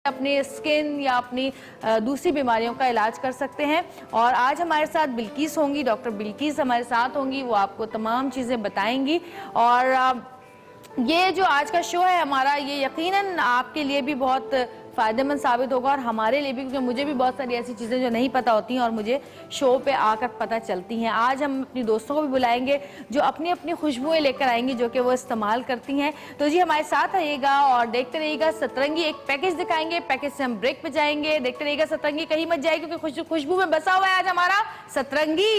अपनी स्किन या अपनी दूसरी बीमारियों का इलाज कर सकते हैं। और आज हमारे साथ बिल्किस होंगी, डॉक्टर बिल्किस हमारे साथ होंगी, वो आपको तमाम चीज़ें बताएंगी। और ये जो आज का शो है हमारा, ये यकीनन आपके लिए भी बहुत फ़ायदेमंद साबित होगा और हमारे लिए भी, क्योंकि मुझे भी बहुत सारी ऐसी चीज़ें जो नहीं पता होती हैं और मुझे शो पे आकर पता चलती हैं। आज हम अपनी दोस्तों को भी बुलाएंगे जो अपनी अपनी खुशबुएं लेकर आएंगी जो कि वो इस्तेमाल करती हैं। तो जी हमारे साथ आइएगा और देखते रहिएगा। सतरंगी एक पैकेज दिखाएंगे, पैकेज से हम ब्रेक पे जाएंगे। देखते रहिएगा सतरंगी, कहीं मत जाए क्योंकि खुशबू में बसा हुआ है आज हमारा सतरंगी।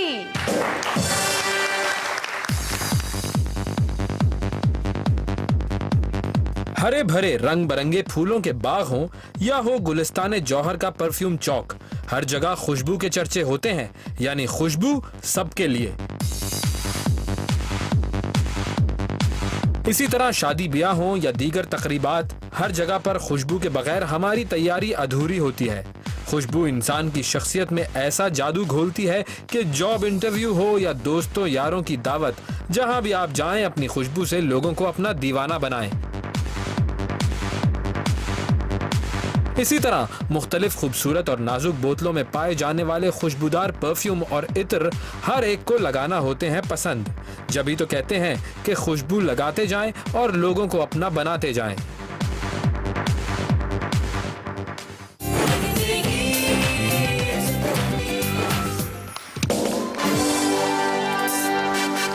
हरे भरे रंग बरंगे फूलों के बाग हों या हो गुलिस्तान जौहर का परफ्यूम चौक, हर जगह खुशबू के चर्चे होते हैं, यानी खुशबू सबके लिए। इसी तरह शादी ब्याह हो या दीगर तकरीबात, हर जगह पर खुशबू के बगैर हमारी तैयारी अधूरी होती है। खुशबू इंसान की शख्सियत में ऐसा जादू घोलती है कि जॉब इंटरव्यू हो या दोस्तों यारों की दावत, जहां भी आप जाएं अपनी खुशबू से लोगों को अपना दीवाना बनाएं। इसी तरह मुख्तलिफ खूबसूरत और नाजुक बोतलों में पाए जाने वाले खुशबूदार परफ्यूम और इत्र हर एक को लगाना होते हैं पसंद। जब ही तो कहते हैं कि खुशबू लगाते जाएं और लोगों को अपना बनाते जाएं।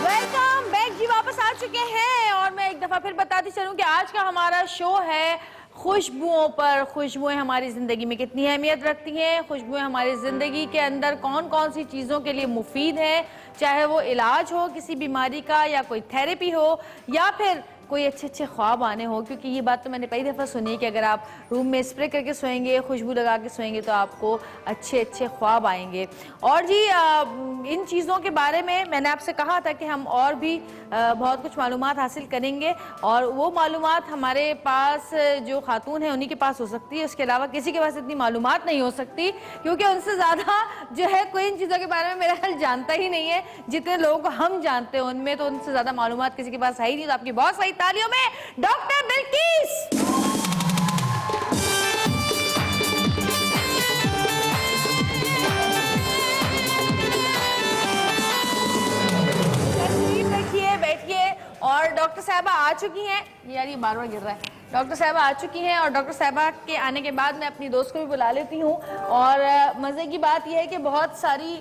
वेलकम बैक जी, वापस आ चुके हैं और मैं एक दफा फिर बताती चलूं कि आज का हमारा शो है खुशबुओं पर। खुशबुएं हमारी जिंदगी में कितनी अहमियत रखती हैं, खुशबुएं हमारी जिंदगी के अंदर कौन कौन सी चीज़ों के लिए मुफीद हैं, चाहे वो इलाज हो किसी बीमारी का या कोई थेरेपी हो या फिर कोई अच्छे अच्छे ख्वाब आने हो। क्योंकि ये बात तो मैंने कई दफ़ा सुनी है कि अगर आप रूम में स्प्रे करके सोएंगे, खुशबू लगा के सोएंगे तो आपको अच्छे अच्छे ख्वाब आएंगे। और जी इन चीज़ों के बारे में मैंने आपसे कहा था कि हम और भी बहुत कुछ मालूमात हासिल करेंगे और वो मालूमात हमारे पास जो खातून है उन्हीं के पास हो सकती है, उसके अलावा किसी के पास इतनी मालूमात नहीं हो सकती, क्योंकि उनसे ज़्यादा जो है कोई इन चीज़ों के बारे में मेरा ख्याल जानता ही नहीं है। जितने लोगों को हम जानते हैं उनमें तो उनसे ज़्यादा मालूमात किसी के पास है ही नहीं। तो आपकी बहुत सारी तालियों में डॉक्टर बिल्किस। बैठिए। और डॉक्टर साहबा आ चुकी हैं, यार ये बार बार गिर रहा है। डॉक्टर साहबा आ चुकी हैं और डॉक्टर साहबा के आने के बाद मैं अपनी दोस्त को भी बुला लेती हूँ। और मज़े की बात यह है कि बहुत सारी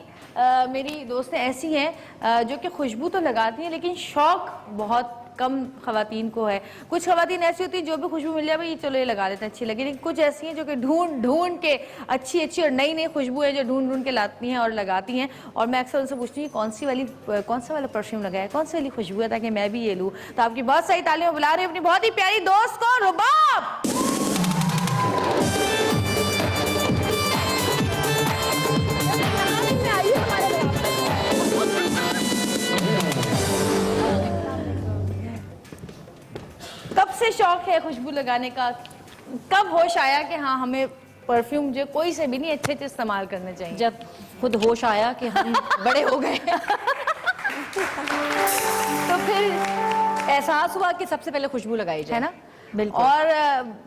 मेरी दोस्तें ऐसी हैं जो कि खुशबू तो लगाती हैं लेकिन शौक़ बहुत कम ख़वातीन को है। कुछ ख़वातीन ऐसी होती हैं जो भी खुशबू मिल जाए भाई चलो ये लगा लेते हैं, अच्छी लगी। लेकिन कुछ ऐसी हैं जो कि ढूंढ ढूंढ के अच्छी अच्छी और नई नई खुशबू है जो ढूंढ ढूंढ के लाती हैं और लगाती हैं। और मैं अक्सर उनसे पूछती हूँ कौन सा वाला परफ्यूम लगाया, कौन सी वाली खुशबू है ताकि मैं भी ये लूँ। तो आपकी बहुत सारी तालियों में बुला रही हूँ अपनी बहुत ही प्यारी दोस्त को, रुबाब। कब से शौक है खुशबू लगाने का, कब होश आया कि हाँ हमें परफ्यूम जो कोई से भी नहीं अच्छे अच्छे इस्तेमाल करने चाहिए? जब खुद होश आया कि हम बड़े हो गए तो फिर एहसास हुआ कि सबसे पहले खुशबू लगाई जाए, है ना? बिल्कुल। और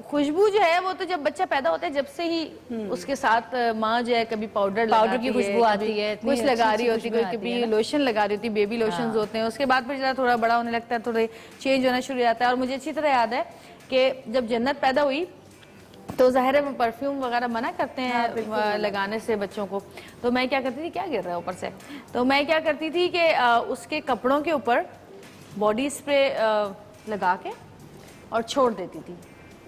खुशबू जो है वो तो जब बच्चा पैदा होता है जब से ही उसके साथ माँ जो है कभी पाउडर की खुशबू आती है, कुछ लगा रही होती है, कभी लोशन लगा रही होती है, बेबी लोशन होते हैं। उसके बाद फिर जरा थोड़ा बड़ा होने लगता है, थोड़े चेंज होना शुरू हो जाता है। और मुझे अच्छी तरह याद है कि जब जन्नत पैदा हुई तो ज़ाहिर है परफ्यूम वगैरह मना करते हैं लगाने से बच्चों को। तो मैं क्या करती थी, क्या गिर रहा है ऊपर से, तो मैं क्या करती थी कि उसके कपड़ों के ऊपर बॉडी स्प्रे लगा के और छोड़ देती थी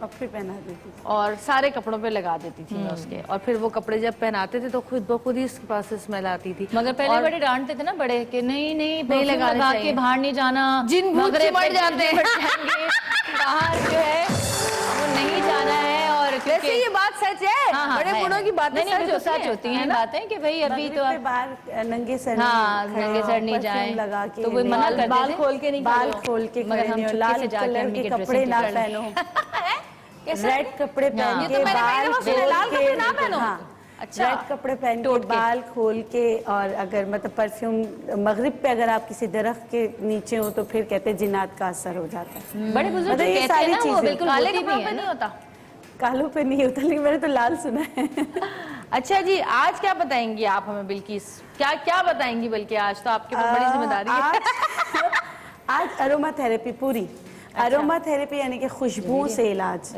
और फिर पहना देती थी और सारे कपड़ों पे लगा देती थी मैं उसके। और फिर वो कपड़े जब पहनाते थे तो खुद ब खुद ही उसके पास से स्मेल आती थी। मगर पहले बड़े डांटते थे ना बड़े कि नहीं लगा के बाहर नहीं जाना, जिन भूत चिमट जाते हैं बाहर जो है वो नहीं जाना है। और वैसे ये बात सच है, बड़े बूढ़ों की बातें सच होती हैं बातें कि भाई अभी तो बाहर नंगे सर नंगे सर नहीं जाए लगा के, तो वो मना करते थे बाल खोल के नहीं, बाल खोल के, मगर हम लाल कलर के कपड़े ना पहनो, रेड कपड़े पहन के बाल खोल के, अच्छा, रेड कपड़े पहन के बाल खोल के। और अगर मतलब परफ्यूम मगरिब पे अगर आप किसी दरख्त के नीचे हो तो फिर कहते हैं जिन्नात का असर हो जाता है। बड़े बुजुर्ग ये कहते हैं सारी ना वो चीजें बिल्कुल काले होती कपड़ों भी पे है नहीं ना। होता। कालों पे नहीं होता, लेकिन मैंने तो लाल सुना है। अच्छा जी, आज क्या बताएंगी आप हमें बिल्किस? क्या क्या बताएंगी? बल्कि आज तो आपके ऊपर बड़ी जिम्मेदारी है। आज अरोमा थेरेपी पूरी। अरोमा थेरेपी यानी कि खुशबुओं से इलाज।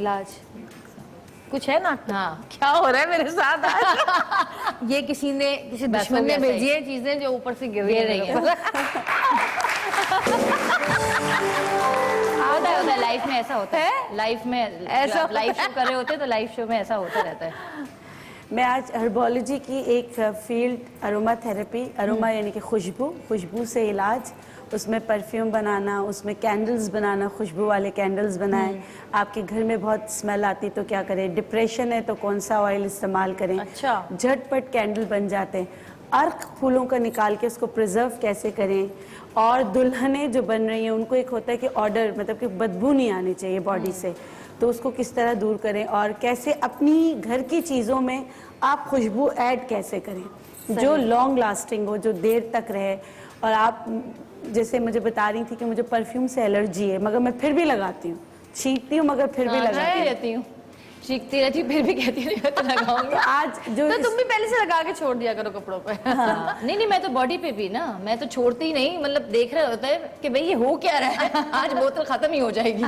कुछ है ना? हाँ। क्या हो रहा है मेरे साथ आज? ये किसी दुश्मन ने भेजी है चीजें जो ऊपर से गिर रही हैं। होता है लाइफ में, ऐसा होता है लाइफ में, ऐसा लाइव शो कर रहे होते हैं तो लाइव शो में ऐसा होता रहता है। मैं आज हर्बोलॉजी की एक फील्ड अरोमा थेरेपी, अरोमा यानी कि खुशबू से इलाज, उसमें परफ्यूम बनाना, उसमें कैंडल्स बनाना, खुशबू वाले कैंडल्स बनाएं। आपके घर में बहुत स्मेल आती तो क्या करें, डिप्रेशन है तो कौन सा ऑयल इस्तेमाल करें। अच्छा। झटपट कैंडल बन जाते हैं। अर्क फूलों का निकाल के उसको प्रिजर्व कैसे करें, और दुल्हनें जो बन रही हैं उनको एक होता है कि ऑर्डर, मतलब कि बदबू नहीं आनी चाहिए बॉडी से, तो उसको किस तरह दूर करें, और कैसे अपनी घर की चीज़ों में आप खुशबू ऐड कैसे करें जो लॉन्ग लास्टिंग हो, जो देर तक रहे। और आप जैसे मुझे बता रही थी कि मुझे परफ्यूम से एलर्जी है, मगर मैं फिर भी लगाती हूँ, छींकती हूँ मगर फिर भी लगाती रहती हूँ, चीखती रहती हूँ, फिर भी कहती हूँ मैं तो लगाऊंगी। आज जो तो तुम भी पहले से लगा के छोड़ दिया करो कपड़ों पे। हाँ। नहीं, मैं तो बॉडी पे भी ना, मैं तो छोड़ती ही नहीं, मतलब देख रहा होता है कि भाई ये हो क्या रहा है, आज बोतल खत्म ही हो जाएगी।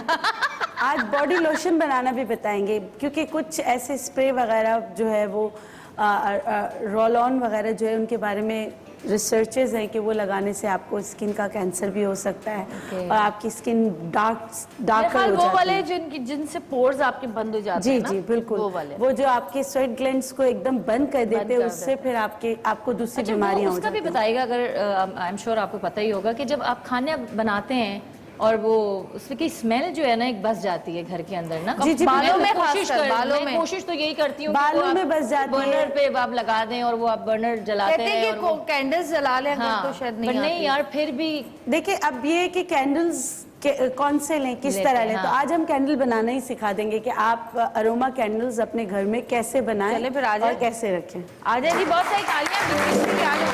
आज बॉडी लोशन बनाना भी बताएंगे, क्योंकि कुछ ऐसे स्प्रे वगैरह जो है वो रोल ऑन वगैरह जो है उनके बारे में रिसर्चेस हैं कि वो लगाने से आपको स्किन का कैंसर भी हो सकता है। और आपकी स्किन डार्कर हो वो जाती वाले है। जिनसे पोर्स आपके बंद हो जाते हैं ना, जी बिल्कुल, वो जो आपके स्वेट ग्लैंड्स को एकदम बंद कर देते हैं, उससे फिर आपको दूसरी बीमारियां हो उसका जाती भी हैं। बताइएगा, अगर आई एम श्योर आपको पता ही होगा कि जब आप खाना बनाते हैं और वो उसकी स्मेल जो है ना एक बस जाती है घर के अंदर ना। जी, जी, बालों में मैं कोशिश तो यही करती हूँ बालों में बस जाती है। बर्नर पे आप लगा दें और वो आप बर्नर जलाते कहते हैं हैं कि कैंडल्स जला लें अगर तो शायद नहीं नहीं आती। यार, फिर भी देखिए अब ये कि कैंडल्स कौन से लें, किस लेते तरह हैं, लें, तो हाँ। आज हम कैंडल बनाना ही सिखा देंगे कि आप अरोमा कैंडल्स अपने घर में कैसे बनाएं। चले फिर आ जाएं। और कैसे रखें। आ जाए जी, बहुत सारी तालियां बिल्किस के लिए आ जाओ।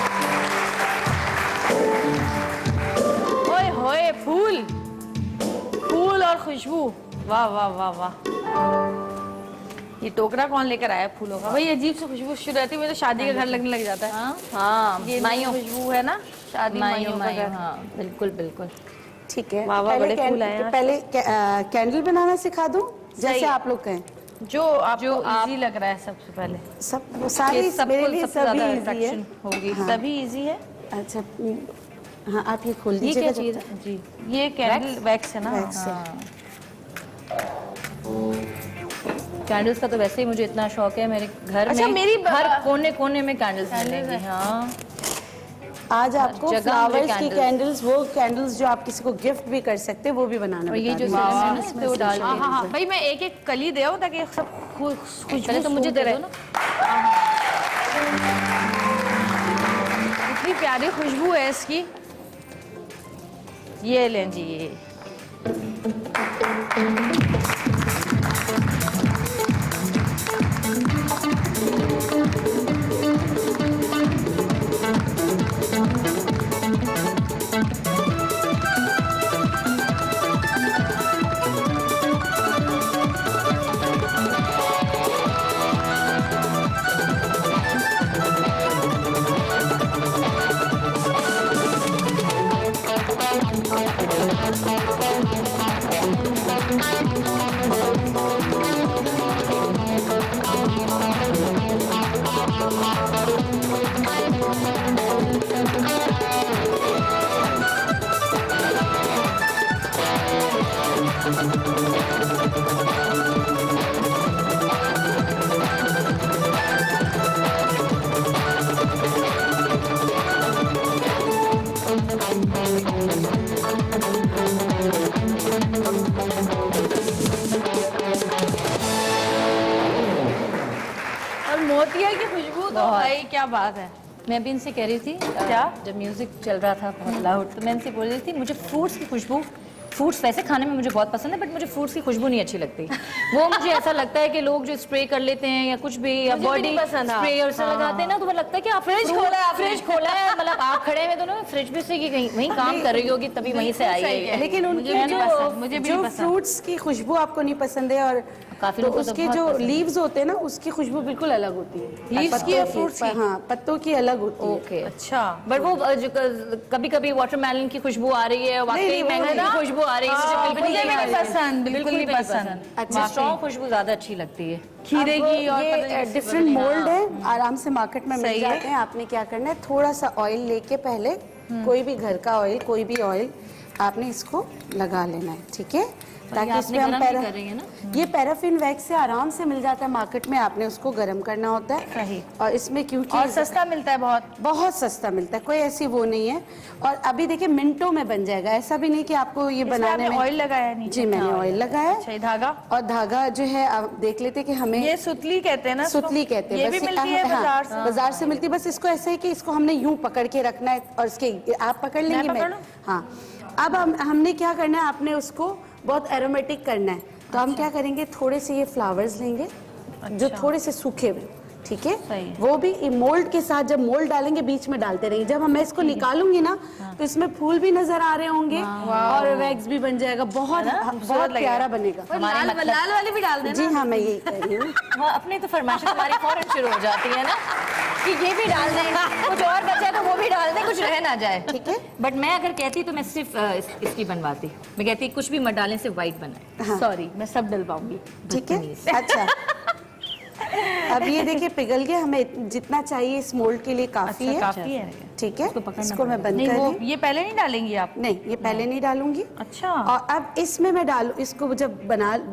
ओए होए, फूल और खुशबू, वाह वाह वाह वाह। ये टोकरा कौन लेकर आया फूलों का? वही अजीब सी खुशबू शुरू रहती है, मुझे तो शादी का घर लगने लग जाता है। हाँ, ये माइयों खुशबू है ना, शादी माइयों का घर। हाँ बिल्कुल बिल्कुल। ठीक है, वाह, वाह, बड़े फूल आए हैं। पहले कैंडल बनाना सिखा दूं, जैसे आप लोग कहें। जो आपको इजी लग रहा है सबसे पहले। सब सारी मेरे लिए सभी इजी है। होगी, सभी इजी है। अच्छा, हाँ आप ये खोल ये दीजिएगा। क्या चीज़ है? जी, ये कैंडल वैक्स है ना। वैक्स है। कैंडल्स का तो वैसे ही मुझे इतना शौक है, मेरे घर अच्छा, में मेरी हर कोने कोने में कैंडल्स मिलेंगी। हाँ, आज आपको जगह फ्लावर्स मुझे की कैंडल्स, वो कैंडल्स जो आप किसी को गिफ्ट भी कर सकते हैं, वो भी बनाना और ये बता जो दूंगी। सिलेंडर है ना, इसमें वो डाल हाँ के हाँ हाँ, भाई मैं एक एक कली दे ताकि सब पहले तो मुझे दे दो ना। इतनी प्यारी खुशबू है इसकी। ये लें जी, ये और मोतिया की खुशबू तो भाई क्या बात है। मैं अभी इनसे कह रही थी, क्या? जब म्यूजिक चल रहा था बहुत लाउड, तो मैं इनसे बोल रही थी मुझे फ्रूट्स की खुशबू, फ्रूट्स वैसे खाने में मुझे बहुत पसंद है, बट मुझे फ्रूट्स की खुशबू नहीं अच्छी लगती। वो मुझे ऐसा लगता है कि लोग जो स्प्रे कर लेते हैं या कुछ भी, या बॉडी स्प्रे और से लगाते हैं ना, तो वो लगता है कि आप फ्रिज खोला है, मतलब आप खड़े हुए दोनों फ्रिज में से कि कहीं वहीं काम कर रही होगी तभी वहीं से आई है। लेकिन उनकी मुझे भी नहीं पसंद। जो फ्रूट्स की खुशबू आपको नहीं पसंद है, और काफी तो लोगों को तो उसके बहुत जो पसंद है। लीव्स होते हैं ना, उसकी खुशबू बिल्कुल अलग होती है। Leaves की या fruits की? हाँ, पत्तों की अलग होती है। ओके अच्छा, बट वो कभी कभी वाटरमेलन की खुशबू आ रही है, वाकई नहीं, वो मैंगो की नहीं। खुशबू आ रही है, मुझे बिल्कुल मुझे भी नहीं पसंद। पसंद, बिल्कुल नहीं पसंद। अच्छा, स्ट्रॉन्ग खुशबू ज्यादा अच्छी लगती है। खीरे की और पता नहीं ये किसकी डिफरेंट बनी। मोल्ड है, आराम से मार्केट में मिल सही है। जाते हैं। आपने क्या करना है, थोड़ा सा ऑयल लेके पहले, कोई भी घर का ऑयल, कोई भी ऑयल आपने इसको लगा लेना है, ठीक है, ताकि आपने इसमें हम गरम भी कर रही है ना? ये पैराफिन वैक्स से आराम से मिल जाता है मार्केट में, आपने उसको गर्म करना होता है। सही। और इसमें क्योंकि और सस्ता मिलता है बहुत। बहुत सस्ता मिलता है, कोई ऐसी वो नहीं है। और अभी देखिए मिनटों में बन जाएगा, ऐसा भी नहीं कि आपको ये इसमें बनाने आपने में। ऑयल लगाया नहीं? जी, मैंने ऑयल लगाया है। अच्छा, ये धागा, और धागा जो है आप देख लेते कि हमें ये सुतली कहते हैं ना इसको? सुतली कहते हैं। ये बस भी मिलती है हाँ, बाजार से? बाजार से मिलती है। बस इसको ऐसे है कि इसको हमने यूं पकड़ के रखना है, और इसके आप पकड़ लेंगे, मैं पकड़ मैं लूं? हाँ। अब हमने क्या करना है, आपने उसको बहुत एरोमेटिक करना है। तो हम क्या करेंगे, थोड़े से ये फ्लावर्स लेंगे जो थोड़े से सूखे हुए, ठीक है, सही है। वो भी मोल्ड के साथ, जब मोल्ड डालेंगे बीच में डालते रहेंगे। जब मैं इसको निकालूंगी ना, तो इसमें फूल भी नजर आ रहे होंगे और वैक्स भी बन जाएगा, बहुत बहुत प्यारा बनेगा। हमारे मतलब- लाल वाली भी डाल देना। जी हाँ, मैं यही कर रही हूँ। हाँ, अपनी तो फरमाइश तुम्हारी फौरन शुरू हो जाती है ना कि ये भी डाल दें, कुछ और बचा तो वो भी डाल दें, कुछ रह ना जाए। ठीक है। बट मैं अगर कहती तो मैं सिर्फ इसकी बनवाती। मैं कहती कुछ भी मत डालें, सिर्फ व्हाइट बनाए। सॉरी, मैं सब डलवाऊंगी। ठीक है, अच्छा। अब ये देखिए पिघल गया, हमें जितना चाहिए इस मोल्ड के लिए काफी है। काफी है। ठीक है, इसको मैं बंद नहीं, कर वो रही। ये पहले नहीं डालेंगी आप? नहीं, ये पहले नहीं डालूंगी। अच्छा। और अब इसमें मैं इसको जब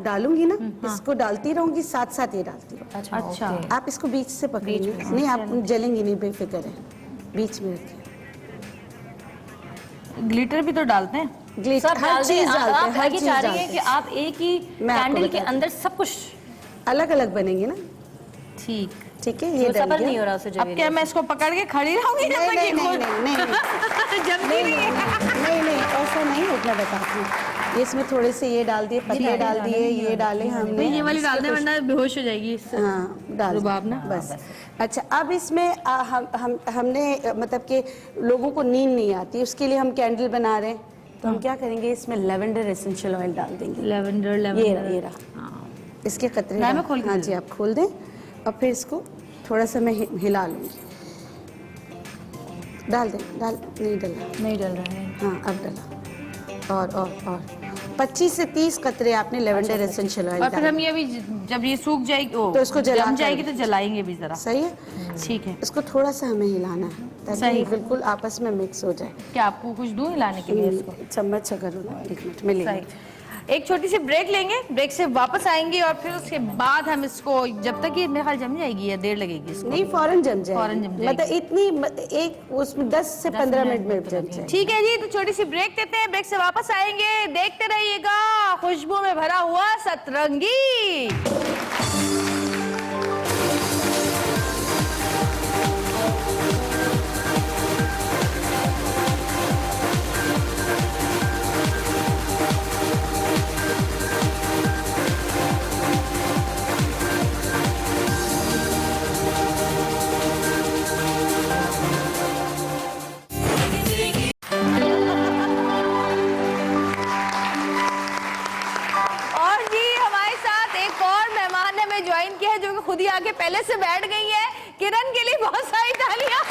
डालूंगी ना, इसको डालती रहूंगी, साथ साथ ये डालती रहूंगी। अच्छा। आप इसको बीच से पकड़िए, नहीं आप जलेंगी नहीं, बेफिक्र है, बीच में रखिए। ग्लिटर भी तो डालते हैं? ग्लिटर सब हर डाल दें। चीज डालते हैं, आप हर ये चीज चाह रही डालते हैं कि हैं। आप एक ही मैं आपको कैंडल के बताती अंदर सब कुछ अलग अलग बनेंगे ना, ठीक। ठीक है। ये तो डल सबर गया। नहीं हो रहा उसे अब क्या मैं इसको पकड़ के खड़ी रहूंगी जब नहीं तक नहीं ये नहीं खुद नहीं नहीं जमती नहीं है? नहीं नहीं, ऐसा नहीं होता, बताती हूँ। ये इसमें थोड़े से ये डाल दिए, पत्ते डाल दिए, ये डाले हमने। ये वाली डालने वरना बेहोश हो जाएगी इससे। हाँ, डाल रुबाब ना? बस। अच्छा, अब इसमें हमने मतलब कि लोगों को नींद नहीं आती, उसके लिए हम कैंडल बना रहे हैं, तो हम क्या करेंगे, इसमें लेवेंडर एसेंशियल ऑयल डाल देंगे। लेवेंडर ये रहा, इसके कतरे मैं डाल- खोल के हाँ दे जी, आप खोल दें। और फिर इसको थोड़ा सा मैं हिला लूँगी। डाल दें, नहीं डला, नहीं डल रहा है। हाँ अब डला। और 25 से 30 कतरे आपने लेवेंडर एसेंशियल ऑयल और फिर डाले। हम ये भी जब ये सूख जाएगी तो इसको जला जम कर- जाएगी तो जलाएंगे भी जरा। सही है। ठीक है। इसको थोड़ा सा हमें हिलाना है, ताकि सही। ये बिल्कुल आपस में मिक्स हो जाए। क्या आपको कुछ दूं हिलाने के लिए इसको? चम्मच अगर हो, 1 मिनट में सही। लेंगे। एक छोटी सी ब्रेक लेंगे, ब्रेक से वापस आएंगे और फिर उसके बाद हम इसको, जब तक ये मेरे ख्याल जम जाएगी या देर लगेगी इसको? नहीं, फौरन जम जाएगी। फौरन जम जाएगी। मतलब इतनी एक उसमें 10 से 15 मिनट में जम जाएगी। ठीक है जी, तो छोटी सी ब्रेक देते हैं, ब्रेक से वापस आएंगे। देखते रहिएगा खुशबू में भरा हुआ सतरंगी। और जी हमारे साथ एक और मेहमान ने हमें ज्वाइन किया है, जो कि खुद ही आके पहले से बैठ गई है। किरण के लिए बहुत सारी तालियां।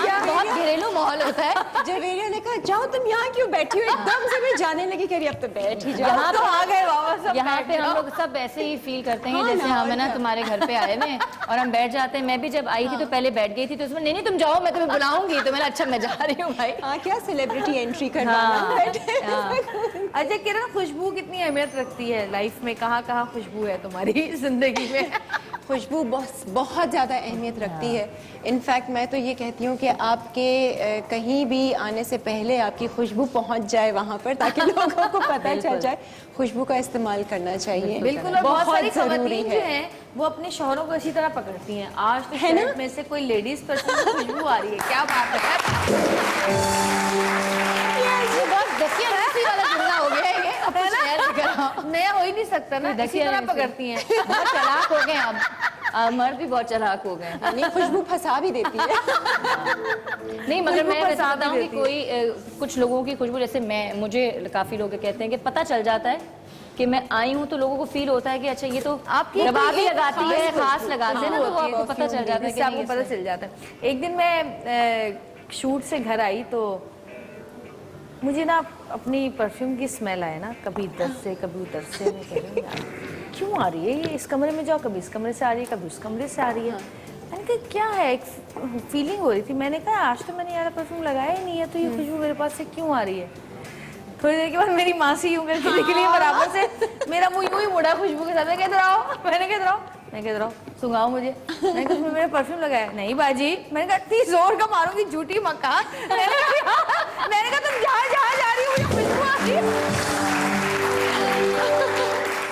यहाँ बहुत घरेलू माहौल होता है। जवेरिया ने कहा जाओ तुम यहाँ क्यों बैठी हो, एकदम से मैं जाने लगी, कह रही अब तो बैठ ही जाओ। यहाँ तो आ गए वापस, अब यहाँ बैठ पे हम जाओ। लोग सब ऐसे ही फील करते हैं हाँ जैसे ना, हम है ना तुम्हारे घर पे आए हुए हैं और हम बैठ जाते हैं। मैं भी जब आई थी तो पहले बैठ गई थी, तो उसमें नहीं तुम जाओ, मैं तुम्हें बुलाऊंगी। तो मैंने अच्छा मैं जा रही हूँ भाई। हाँ, क्या सेलिब्रिटी एंट्री करवाना बैठे। अच्छा किरण, खुशबू कितनी अहमियत रखती है लाइफ में? कहाँ कहाँ खुशबू है तुम्हारी जिंदगी में? खुशबू बहुत ज़्यादा अहमियत रखती है। इनफैक्ट मैं तो ये कहती हूँ कि आपके कहीं भी आने से पहले आपकी खुशबू पहुँच जाए वहाँ पर, ताकि लोगों को पता चल जाए खुशबू का इस्तेमाल करना चाहिए। बिल्कुल। और बहुत सारी ज़रूरी खवातीन जो हैं वो अपने शौहरों को इसी तरह पकड़ती हैं। आज तो शहर में से कोई लेडीज पर्सन की खुशबू आ रही है, क्या बात है। ये बहुत दसिया रसी वाला जुमला हो गया है ये। अब कुछ नया लग रहा। नया हो ही नहीं सकता ना, इसी तरह पकड़ती हैं। बहुत चालाक हो गए अब। मर्द भी बहुत चालाक हो गए हैं। नहीं, खुशबू फंसा भी देती है। नहीं, मगर खुशबू मैं वैसे फंसा भी बताऊं कि देती है। कोई कुछ लोगों की खुशबू, जैसे मुझे काफी लोग कहते हैं कि पता चल जाता है कि मैं आई हूँ, तो लोगों को फील होता है कि अच्छा ये तो आपकी जब आप कोई ही एक लगाती है, खास लगाते हैं ना, तो होती है, आपको पता चल जाता है जिससे कि आपको नहीं पता चल जाता है। एक दिन मैं शूट से घर आई तो मुझे ना अपनी परफ्यूम की स्मेल आए ना, कभी इधर से कभी उधर से। मैं कह रही हूँ यार क्यों आ रही है ये, इस कमरे में जाओ, कभी इस कमरे से आ रही है, कभी उस कमरे से आ रही है। मैंने कहा क्या है, एक फीलिंग हो रही थी। मैंने कहा आज तो मैंने यार परफ्यूम लगाया ही नहीं है, तो ये खुशबू मेरे पास से क्यों आ रही है। थोड़ी देर के बाद मेरी मासी यूं करके निकली बराबर से, मेरा मुंह यूं ही मुड़ा खुशबू के साथ। मैं कहते रहो, मैंने कहते रहो, मैं कहते रहो सुंघाओ मुझे। मैंने कहा तुम्हें मेरा परफ्यूम लगाया? नहीं बाजी। मैंने कहा इतनी जोर का मारूंगी झूठी मक्का। मैंने कहा तुम जहाँ जहाँ जा रही हो मुझे खुशबू आ रही है।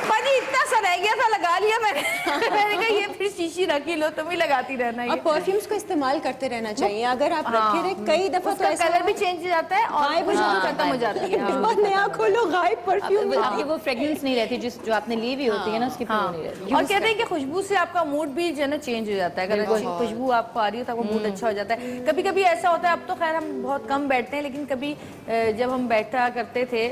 बाजी इतना सा रह गया था, लगा लिया मैंने। मैंने कहा ये फिर शीशी रखी लो, तुम ही लगाती रहना। और परफ्यूम्स को इस्तेमाल करते रहना चाहिए। अगर आप रखे रहे कई दफा तो उसका ऐसा कलर भी चेंज हो जाता है और गायब हो खुशबू जाता खत्म हो जाती है। बहुत नया खोलो गायब परफ्यूम। आपकी वो फ्रेग्रेंस नहीं रहती जो आपने ली भी होती है ना, उसकी हाँ, नहीं रहती। और कहते हैं कि खुशबू से आपका मूड भी जो है ना चेंज हो जाता है। अगर अच्छी खुशबू आपको आ रही हो तो आपका मूड अच्छा हो जाता है। कभी कभी ऐसा होता है, अब तो खैर हम बहुत कम बैठते हैं, लेकिन कभी जब हम बैठा करते थे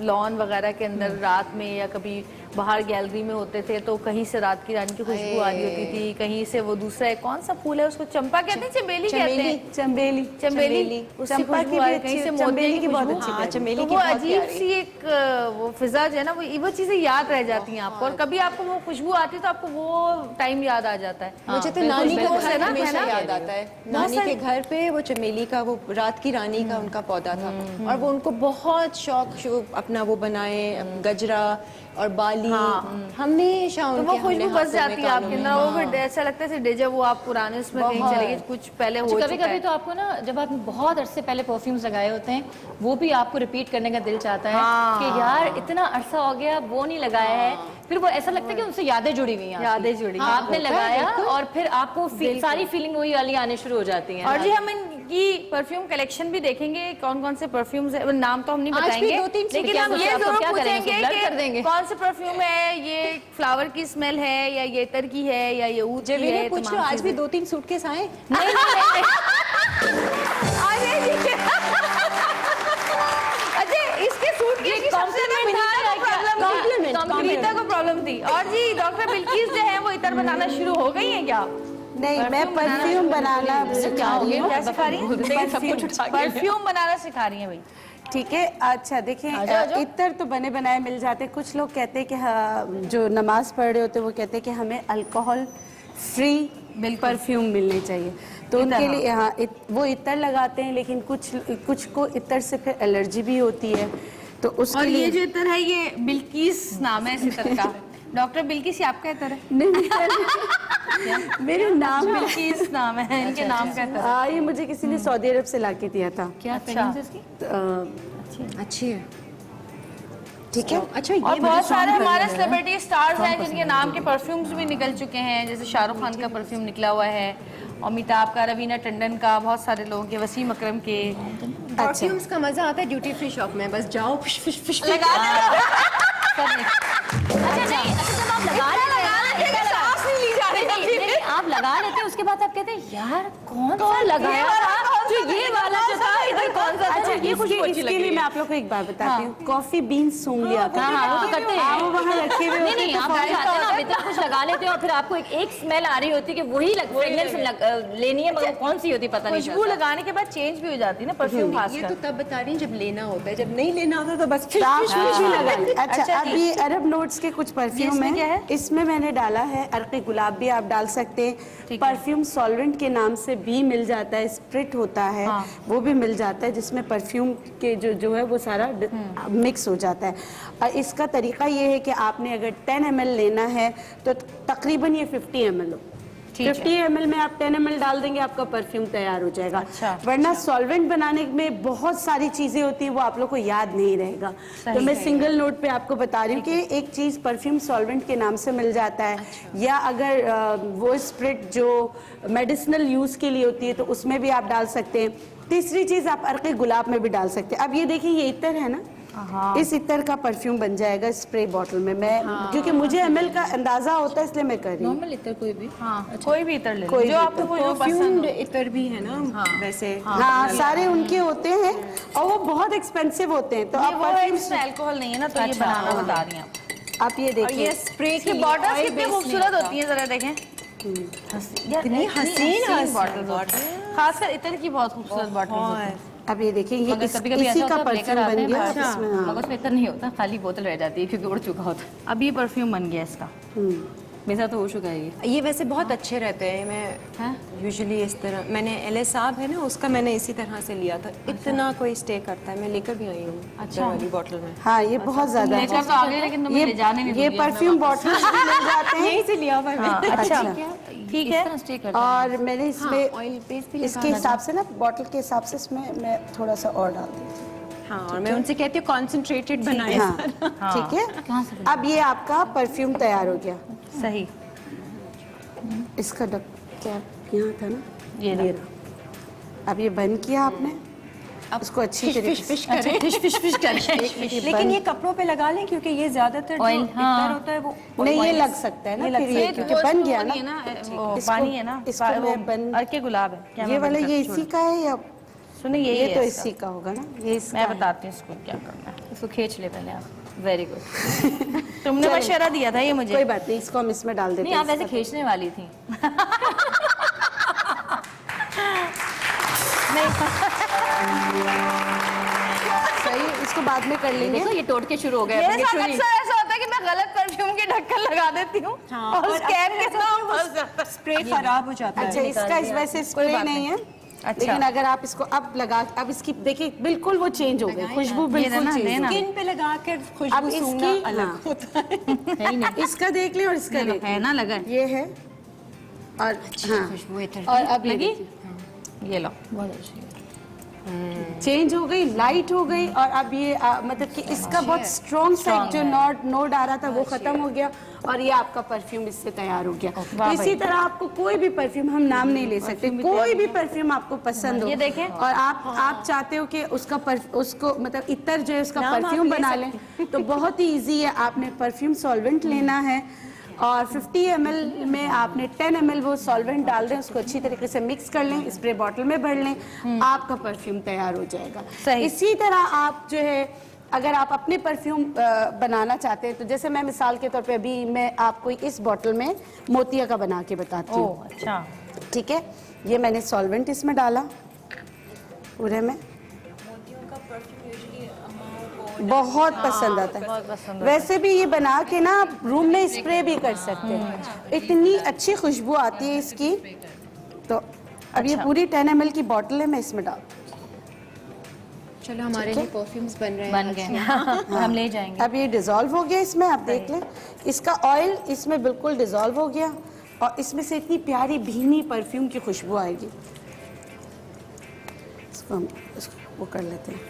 लॉन वगैरह के अंदर रात में, या कभी बाहर गैलरी में होते थे, तो कहीं से रात की रानी की खुशबू आ रही होती थी, कहीं से वो दूसरा एक कौन सा फूल है उसको चंपा कहते हैं, चमेली कहते हैं, चंबेली चमेली, उसकी चंपा की खुशबू आ रही, भी कहीं से अच्छी, मोती चमेली की की बहुत खुशबू। अच्छी हाँ, चमेली तो की वो बहुत अजीब प्यारी। सी एक वो फिजा जो है ना, वो चीजें याद रह जाती हैं आपको। और कभी आपको वो खुशबू आती है तो आपको वो टाइम याद आ जाता है। मुझे तो नानी का बिल्कुल, घर है ना, हमेशा है ना? याद आता है। नानी के घर पे वो चमेली का, वो रात की रानी का उनका पौधा था, और वो उनको बहुत शौक अपना वो बनाए गजरा और बाली, हमेशा तो उनके वो खुशबू हमने बस हाथों में, जाती है कानों आपके में। अंदर। वो फिर ऐसा लगता है डेजा वो आप पुराने उसमें कहीं चले गए, कुछ पहले हो कभी चुका कभी है। तो आपको ना, जब आपने बहुत अरसे पहले परफ्यूम्स लगाए होते हैं, वो भी आपको रिपीट करने का दिल चाहता है कि यार इतना अरसा हो गया वो नहीं लगाया है, फिर वो ऐसा लगता है कि उनसे यादें जुड़ी हुई हैं, यादें जुड़ी हैं। आपने लगाया और फिर आपको सारी फीलिंग वही वाली आने शुरू हो जाती हैं। और जी हम इनकी परफ्यूम कलेक्शन भी देखेंगे, कौन कौन से परफ्यूम्स है, नाम तो हम नहीं आज भी बताएंगे, 2-3 लेकिन क्या हम ये आपको जरूर क्या करेंगे, पूछेंगे उसको blur कर देंगे। कि कौन से परफ्यूम है, ये फ्लावर की स्मेल है या ये इतर की है या ये ऊद की जब है। इन्हें पूछ लो, तमाम आज भी चीजें। 2-3 सूटकेस आए। नहीं नहीं अरे जी अच्छा, इसके सूट की सबसे ज्यादा Compliment, रीता को प्रॉब्लम थी। और जी डॉक्टर बिल्किस जो है वो इतर बनाना शुरू हो गई है क्या? नहीं, मैं परफ्यूम बनाना सिखा रही हूँ। क्या सिखा रही हैं? परफ्यूम बनाना सिखा रही हैं भाई। ठीक है, अच्छा देखिए, इतर तो बने बनाए मिल जाते। कुछ लोग कहते हैं कि हाँ, जो नमाज पढ़ रहे होते हैं वो कहते हैं कि हमें अल्कोहल फ्री परफ्यूम मिलने चाहिए, तो उनके लिए हाँ वो इतर लगाते हैं। लेकिन कुछ को इतर से फिर एलर्जी भी होती है, तो उसके और लिए ये जो इतर है ये बिल्किस नाम है इस इतर का। डॉक्टर बिल्किस, ये आपका इतर है? नहीं, मेरे नाम बिल्किस नाम है, इनके नाम का इतर है। ये मुझे किसी ने सऊदी अरब से ला के दिया था। क्या फ्रेग्रेंस है इसकी? अच्छी है, ठीक है। अच्छा, ये और मुझे बहुत सारे sound हमारे पसंद है। सेलिब्रिटी स्टार्स हैं जिनके नाम के परफ्यूम्स भी निकल चुके हैं, जैसे शाहरुख खान का परफ्यूम निकला हुआ है, अमिताभ का, रवीना टंडन का, बहुत सारे लोगों के, वसीम अकरम के। परफ्यूम्स का मजा आता है ड्यूटी फ्री शॉप में, बस जाओ फिश फिश फिश लगा अच्छा नहीं, अच्छा जब आप लगा लेते हैं, सांस नहीं ली जा रही नहीं, आप लगा लेते हैं, उसके बाद आप कहते हैं यार कौन सा लगाया था, जो ये वाला जो था, इधर कौन सा था, अच्छा, ये खुशबू अच्छी इसके लग लिए रही मैं है। आप लोग को एक बात बताती हूँ। कॉफी बीन्स सूंघ लिया था। हाँ, वो तो करते हैं। वो वहाँ रखे हुए नहीं होते नहीं, हैं, आप तो जाते हैं ना, आप इतना कुछ लगा लेते हैं और फिर आपको एक स्मेल आ रही होती है कि वही फ्रेग्रेंस लेनी है, मगर कौन सी होती है पता नहीं खुशबू चलता। लगाने के बाद चेंज भी हो जाती है ना परफ्यूम ये खासकर। तो तब बता रही हूँ जब लेना होता है, जब नहीं लेना होता तो बस फिश आप फिश कुछ फिश भी लगा लें। अच्छा, अच्छा, अब ये अरब नोट्स के कुछ परफ्यूम इसमें क्या है। है? इसमें मैंने डाला है अर्क़े गुलाब, भी आप डाल सकते हैं। परफ्यूम सॉल्वेंट के नाम से भी मिल जाता है, स्प्रिट होता है, वो भी मिल जाता है, जिसमें परफ्यूम के जो है वो सारा मिक्स हो जाता है। और इसका तरीका ये है कि आपने अगर 10 ml लेना है तो तकरीबन ये 50 ml हो। 50 ml में आप 10 ml डाल देंगे, आपका परफ्यूम तैयार हो जाएगा। अच्छा। वरना सॉल्वेंट बनाने में बहुत सारी चीजें होती हैं, वो आप लोग को याद नहीं रहेगा। तो मैं सिंगल नोट पे आपको बता रही हूँ कि एक चीज परफ्यूम सॉल्वेंट के नाम से मिल जाता है। या अगर वो स्प्रिट जो मेडिसिनल यूज के लिए होती है तो उसमें भी आप डाल सकते हैं। तीसरी चीज आप अर्क़े गुलाब में भी डाल सकते हैं। अब ये देखिए, ये इतर है ना, इस इत्र का परफ्यूम बन जाएगा स्प्रे बॉटल में। मैं क्योंकि मुझे ml का अंदाजा होता है इसलिए मैं कर रही हूँ। नॉर्मल इत्र कोई भी। हाँ, कोई भी इत्र ले लो, कोई जो भी आपको जो पसंद परफ्यूम्ड हो। इत्र भी है ना वैसे। हाँ, सारे उनके होते हैं और वो बहुत एक्सपेंसिव होते हैं। तो ये आप वो है परफ्यूम जिसमें अल्कोहल नहीं है ना, तो ये अच्छा, बनाना बता रही हैं आप ये और देखिए। ये स्प्रे इसकी की बॉटल्स कितनी खूबसूरत होती हैं, जरा देखें। इतनी हसीन बॉटल, खासकर इत्र की बहुत खूबसूरत बॉटल होती हैं। अब ये देखिए, ये मगर कभी-कभी इसी ऐसा का होता है लेकर परफ्यूम आते बन हैं गया बाहर, इसमें। हाँ। मगर उसमें इतना नहीं होता, खाली बोतल रह जाती है क्योंकि उड़ चुका होता है। अब ये परफ्यूम बन गया इसका। मेरे साथ तो हो चुका है ये। वैसे बहुत अच्छे रहते हैं। मैं यूजुअली इस तरह, मैंने LA साहब है ना उसका मैंने इसी तरह से लिया था। इतना कोई स्टे करता है, मैं लेकर भी आई हूँ अच्छा वाली बॉटल में। हाँ, ये बहुत ज्यादा है। लेकर तो आ गए, लेकिन तुम्हें ले जाने नहीं ये दूंगी। परफ्यूम बॉटल भी मिल जाते हैं। यहीं से लिया हुआ है मैंने। अच्छा, ठीक इस है। तरह स्टे करता है। और मैंने इसमें ऑयल बेस भी इसके हिसाब से ना, बॉटल के हिसाब से इसमें मैं थोड़ा सा और डाल देती हूँ। हाँ, और मैं उनसे कहती हूँ कॉन्सेंट्रेटेड बनाए। हाँ, ठीक कहाँ से है। अब ये आपका परफ्यूम तैयार हो गया। सही। इसका क्या यहाँ था ना, ये लो। रहा। अब ये बंद किया आपने, अब उसको अच्छी तरीके से फिश करें। फिश करें। लेकिन ये कपड़ों पे लगा लें क्योंकि ये ज्यादातर जो Oil, हाँ। इत्र होता है वो नहीं, ये लग सकता है ना, फिर ये क्योंकि बन गया ना। वो इसको- पानी है ना, इसको वो मैं बंद- अर्के गुलाब है। क्या ये मैं वाला बंद ये कर इसी का है या सुनिए, ये यही तो है इसी का होगा ना, ये इसका मैं है। बताती हूँ इसको क्या करना है। इसको खींच ले पहले आप। Very good. तुमने मशवरा दिया था ये मुझे। कोई बात नहीं, इसको हम इसमें डाल देते नहीं, हैं। आप ऐसे खींचने वाली थी। सही, इसको बाद में कर लेंगे। देखो ये टोटके शुरू हो गए। मेरे अपने साथ चुनी। अक्सर ऐसा होता है कि मैं गलत परफ्यूम के ढक्कन लगा देती हूँ और स्कैम के साथ फंस जाता है। स्प्रे खराब हो जाता है। अच्छा, इसका इस वैसे स्प्रे नहीं है। अच्छा। लेकिन अगर आप इसको अब लगा, अब इसकी देखिए बिल्कुल वो चेंज हो गई, खुशबू बिल्कुल देना, चेंज हो देना। गई। स्किन पे लगा कर अब खुशबू सूंघना इसकी अलग हाँ, होता है। है ही नहीं। इसका देख लें और इसका देख है लें। ना, लगा है। ये है और हाँ, खुशबू इत्र और अब ये लगी? देखिए, ये लो। बहुत अच्छी। चेंज हो गई, लाइट हो गई। और अब ये मतलब कि इसका बहुत स्ट्रॉन्ग साइड जो नोड आ रहा था वो खत्म हो गया और ये आपका परफ्यूम इससे तैयार हो गया। तो इसी तरह आपको कोई भी परफ्यूम, हम नाम नहीं ले सकते, कोई भी परफ्यूम आपको पसंद हो, ये देखें। और आप चाहते हो कि उसको मतलब इत्र जो है उसका परफ्यूम बना लें, तो बहुत ही ईजी है। आपने परफ्यूम सॉल्वेंट लेना है और 50 ml में आपने 10 ml वो सॉल्वेंट डाल दें, उसको अच्छी तरीके से मिक्स कर लें, स्प्रे बॉटल में भर लें, आपका परफ्यूम तैयार हो जाएगा। सही। इसी तरह आप जो है, अगर आप अपने परफ्यूम बनाना चाहते हैं, तो जैसे मैं मिसाल के तौर पे अभी मैं आपको इस बॉटल में मोतिया का बना के बताती हूँ। ओह अच्छा। ठीक है, ये मैंने सॉल्वेंट इसमें डाला पूरे में, बहुत पसंद आता है। वैसे भी ये बना के ना आप रूम में स्प्रे भी कर सकते हैं, इतनी अच्छी खुशबू आती है इसकी। तो अब ये पूरी 10 ml की बॉटल है, मैं इसमें डाल, चलो हमारे लिए परफ्यूम्स बन रहे हैं। बन गए। हम ले जाएंगे। अब ये डिजोल्व हो गया इसमें, आप देख लें, इसका ऑयल इसमें बिल्कुल डिजोल्व हो गया और इसमें से इतनी प्यारी भीनी परफ्यूम की खुशबू आएगी। इसको हम इसको वो कर लेते हैं,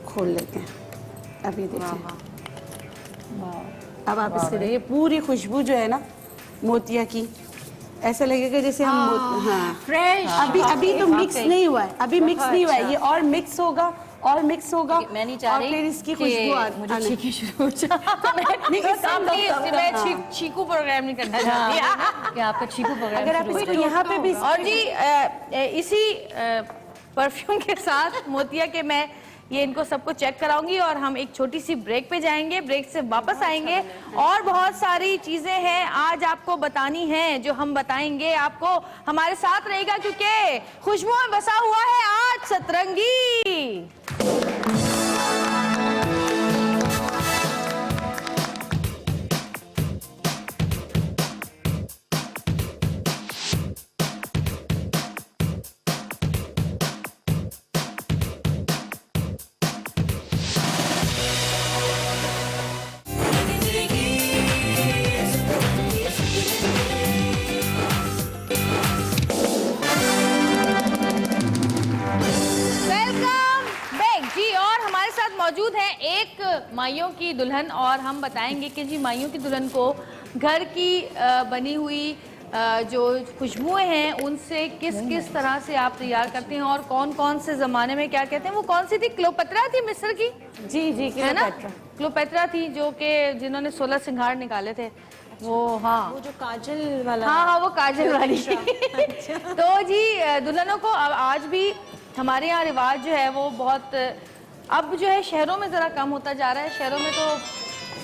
खोल लेते हैं। अब ये देखिए, अब आप इसके देखिए पूरी खुशबू जो है ना मोतिया की, ऐसा लगेगा जैसे हम हाँ फ्रेश। अभी तो मिक्स नहीं हुआ है, अभी मिक्स नहीं हुआ है, ये और मिक्स होगा और मिक्स होगा मैं नहीं चाह और रही फिर इसकी कि खुशबू मुझे आने- छींकी शुरू हो जाए। नहीं, मैं चीकू प्रोग्राम नहीं करना चाहती। कि आपका छींकू प्रोग्राम अगर आप शुरू हो इसको जाए। यहाँ पे भी और जी इसी परफ्यूम के साथ मोतिया के मैं ये इनको सबको चेक कराऊंगी और हम एक छोटी सी ब्रेक पे जाएंगे। ब्रेक से वापस आएंगे और बहुत सारी चीजें हैं आज आपको बतानी हैं, जो हम बताएंगे आपको। हमारे साथ रहेगा क्योंकि खुशबू में बसा हुआ है आज सतरंगी। मौजूद है एक माइयों की दुल्हन और हम बताएंगे कि जी माइयों की दुल्हन को घर की बनी हुई जो खुशबुएं हैं उनसे किस किस तरह से आप तैयार करते हैं और कौन कौन से ज़माने में क्या कहते हैं। वो कौन सी थी, क्लोपत्रा थी मिस्र की, जी जी है ना, क्लियोपेट्रा। क्लोपेत्रा थी जो कि जिन्होंने 16 सिंगार निकाले थे वो। हाँ वो जो काजल वाला, हाँ वो काजल वाली। तो जी दुल्हनों को आज भी हमारे यहाँ रिवाज जो है वो बहुत, अब जो है शहरों में ज़रा कम होता जा रहा है। शहरों में तो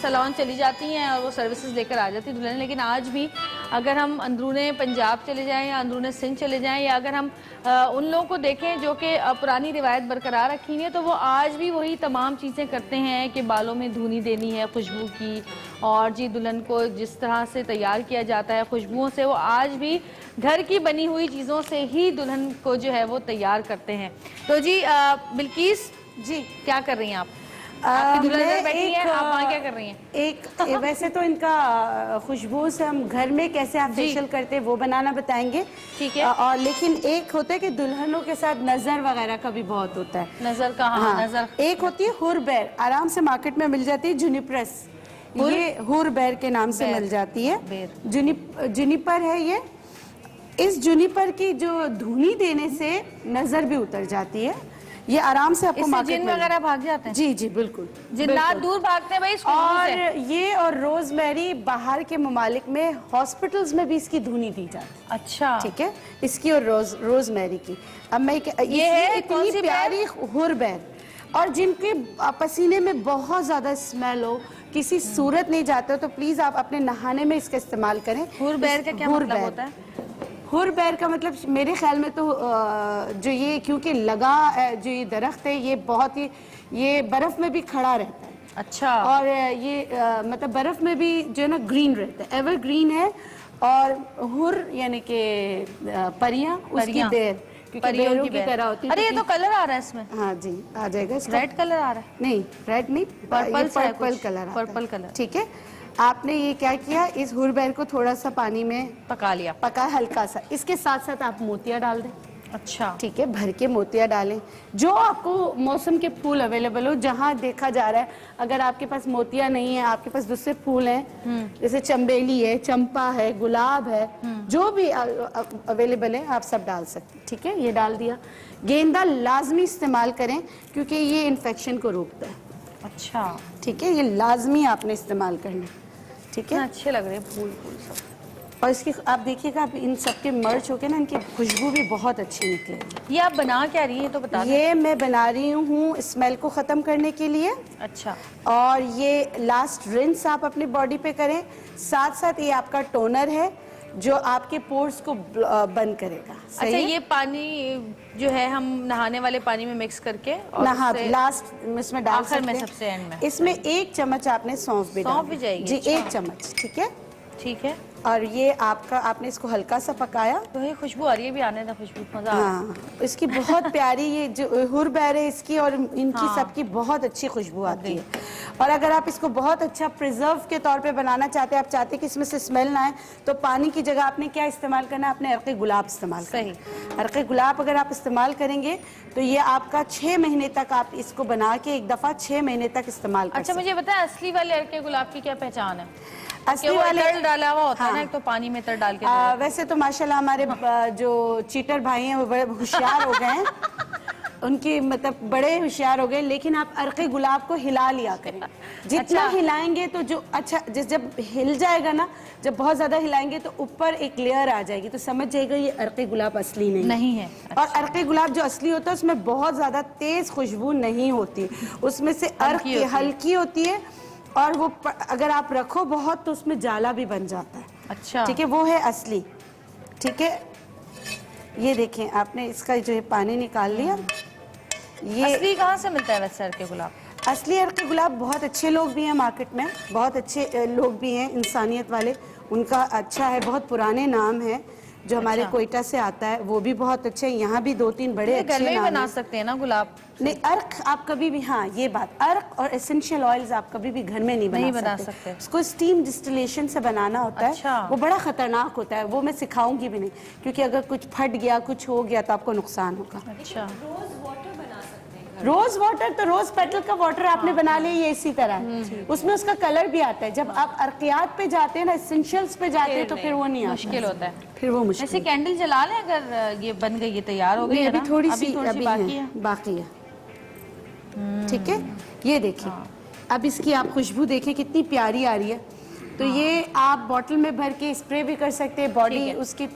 सैलून चली जाती हैं और वो सर्विसेज लेकर आ जाती दुल्हन, लेकिन आज भी अगर हम अंदरूने पंजाब चले जाएं या अंदरूने सिंध चले जाएं या अगर हम उन लोगों को देखें जो कि पुरानी रिवायत बरकरार रखी हुई है, तो वो आज भी वही तमाम चीज़ें करते हैं कि बालों में धुनी देनी है खुशबू की, और जी दुल्हन को जिस तरह से तैयार किया जाता है खुशबुओं से, वो आज भी घर की बनी हुई चीज़ों से ही दुल्हन को जो है वो तैयार करते हैं। तो जी बिल्किस जी क्या कर रही हैं आप? आपकी दुल्हन इधर बैठी है, आप वहाँ क्या कर रही हैं? एक वैसे तो इनका खुशबू से हम घर में कैसे आप फेशियल करते हैं वो बनाना बताएंगे, ठीक है। और लेकिन एक होता है कि दुल्हनों के साथ नजर वगैरह का भी बहुत होता है। नजर का, हाँ, नजर। एक होती है हुरबैर, आराम से मार्केट में मिल जाती है, जुनिप्रस, ये हुरबैर के नाम से मिल जाती है। जुनिपर है ये। इस जुनिपर की जो धुनी देने से नजर भी उतर जाती है। ये आराम से आपको मार्केट जिन में वगैरह भाग जाते हैं। जी जी बिल्कुल, जिन्नात दूर भागते हैं भाई इस खुशबू और से। ये और रोजमेरी बाहर के ममालिक में हॉस्पिटल्स में भी इसकी धुनी दी जाती है। अच्छा, ठीक है, इसकी और रोजमेरी की। अब मैं ये है कौन इतनी सी प्यारी हुरबैर, और जिनके पसीने में बहुत ज्यादा स्मेल हो, किसी सूरत नहीं जाते हो, तो प्लीज आप अपने नहाने में इसका इस्तेमाल करें। हुरबैर का क्या मतलब होता है? हुरबैर का मतलब मेरे ख्याल में तो जो ये क्योंकि लगा जो ये दरख्त है ये बहुत ही, ये बर्फ में भी खड़ा रहता है। अच्छा, और ये मतलब बर्फ में भी जो है ना ग्रीन रहता है, एवर ग्रीन है। और हुर यानी कि परियां, उसकी देर, क्योंकि परियों बेरों की तरह होती है। अरे ये तो कलर आ रहा है इसमें, हाँ जी आ जाएगा इसका। रेड कलर आ रहा है। नहीं रेड नहीं, पर्पल सा है पर्पल कुछ, कलर आता है। Purple colour. ठीक है, आपने ये क्या किया, इस हुरबैर को थोड़ा सा पानी में पका लिया। पका हल्का सा, इसके साथ साथ आप मोतिया डाल दें। अच्छा, ठीक है, भर के मोतिया डालें। जो आपको मौसम के फूल अवेलेबल हो, जहाँ देखा जा रहा है, अगर आपके पास मोतिया नहीं है, आपके पास दूसरे फूल हैं, जैसे चंबेली है, चंपा है, गुलाब है, जो भी अवेलेबल है आप सब डाल सकते हैं। ठीक है, ये डाल दिया। गेंदा लाजमी इस्तेमाल करें क्योंकि ये इन्फेक्शन को रोकता है। अच्छा, ठीक है, ये लाजमी आपने इस्तेमाल करना। ठीक है, अच्छे लग रहे हैं फूल फूल सब। और इसकी आप देखिएगा, आप इन सब के मर्च होके ना, इनकी खुशबू भी बहुत अच्छी निकलेगी। ये आप बना क्या रही हैं तो बता दें। ये मैं बना रही हूँ स्मेल को ख़त्म करने के लिए, अच्छा, और ये लास्ट रिंस आप अपनी बॉडी पे करें। साथ साथ ये आपका टोनर है जो आपके पोर्स को बंद करेगा। सही अच्छा, है? ये पानी जो है हम नहाने वाले पानी में मिक्स करके और नहा उससे लास्ट इसमें डाल आखिर में सकते हैं। सबसे एंड में इसमें 1 चम्मच आपने सौंफ भी सौंफ डालनी। भी जाएगी, जी, अच्छा। 1 चम्मच। ठीक है, ठीक है। और ये आपका, आपने इसको हल्का सा पकाया। तो ये खुशबू आ रही है, भी आने दा खुशबू, मजा आ रहा है। हाँ, इसकी बहुत प्यारी ये जो हुरबैर है इसकी और इनकी सबकी बहुत अच्छी खुशबू आती है। और अगर आप इसको बहुत अच्छा प्रिजर्व के तौर पे बनाना चाहते हैं, आप चाहते हैं कि इसमें से स्मेल ना आए, तो पानी की जगह आपने क्या इस्तेमाल करना है, आपने अर्क़े गुलाब इस्तेमाल करना है। सही। अर्क़े गुलाब अगर आप इस्तेमाल करेंगे तो ये आपका 6 महीने तक, आप इसको बना के एक दफ़ा 6 महीने तक इस्तेमाल कर अच्छा, सकते मुझे बताएं असली वाले अर्के गुलाब की क्या पहचान है? हैं। कि वो तर डाला हुआ होता है ना, एक तो पानी में तर डाल के दे देते हैं। वैसे तो माशाल्लाह हमारे जो चीटर भाई हैं वो बड़े होशियार हो गए हैं, उनकी मतलब बड़े होशियार हो गए। लेकिन आप अर्क़े गुलाब को हिला लिया करें, जितना हिलाएंगे तो जो अच्छा जब हिल जाएगा ना, जब बहुत ज्यादा हिलाएंगे तो ऊपर एक लेयर आ जाएगी, तो समझ जाएगा ये अर्क़े गुलाब असली नहीं है। और अर्क़े गुलाब जो असली होता है उसमें बहुत ज्यादा तेज खुशबू नहीं होती, उसमें से अर्क़ हल्की होती है, और वो अगर आप रखो बहुत तो उसमें जाला भी बन जाता है। अच्छा, ठीक है, वो है असली। ठीक है, ये देखें आपने इसका जो है पानी निकाल लिया। ये असली कहाँ से मिलता है वैसे अर्के गुलाब? असली अर्क़े गुलाब बहुत अच्छे लोग भी हैं मार्केट में, बहुत अच्छे लोग भी हैं इंसानियत वाले, उनका अच्छा है, बहुत पुराने नाम है। जो हमारे कोयटा से आता है वो भी बहुत अच्छे हैं। यहाँ भी 2-3 बड़े अच्छे घर में नाम बना हैं। सकते हैं ना गुलाब? नहीं, अर्क आप कभी भी, हाँ ये बात, अर्क और एसेंशियल ऑयल्स आप कभी भी घर में नहीं बना सकते। उसको स्टीम डिस्टिलेशन से बनाना होता अच्छा। है, वो बड़ा खतरनाक होता है, वो मैं सिखाऊंगी भी नहीं, क्योंकि अगर कुछ फट गया, कुछ हो गया तो आपको नुकसान होगा। अच्छा, रोज वाटर तो रोज पेटल का वाटर आपने बना लिया, ये इसी तरह है, उसमें उसका कलर भी आता है। जब आप अर्कियात पे जाते हैं ना, एसेंशियल्स पे जाते हैं, तो फिर वो नहीं आता, मुश्किल होता है। फिर वो मुश्किल। ऐसे कैंडल जला लें अगर ये बन गई, ये तैयार हो गई नहीं, है अभी ना? थोड़ी अभी सी बाकी है। ठीक है, ये देखिए, अब इसकी आप खुशबू देखें कितनी प्यारी आ रही है। तो ये आप बॉटल में भर के स्प्रे भी कर सकते हैं, बॉडी उसकी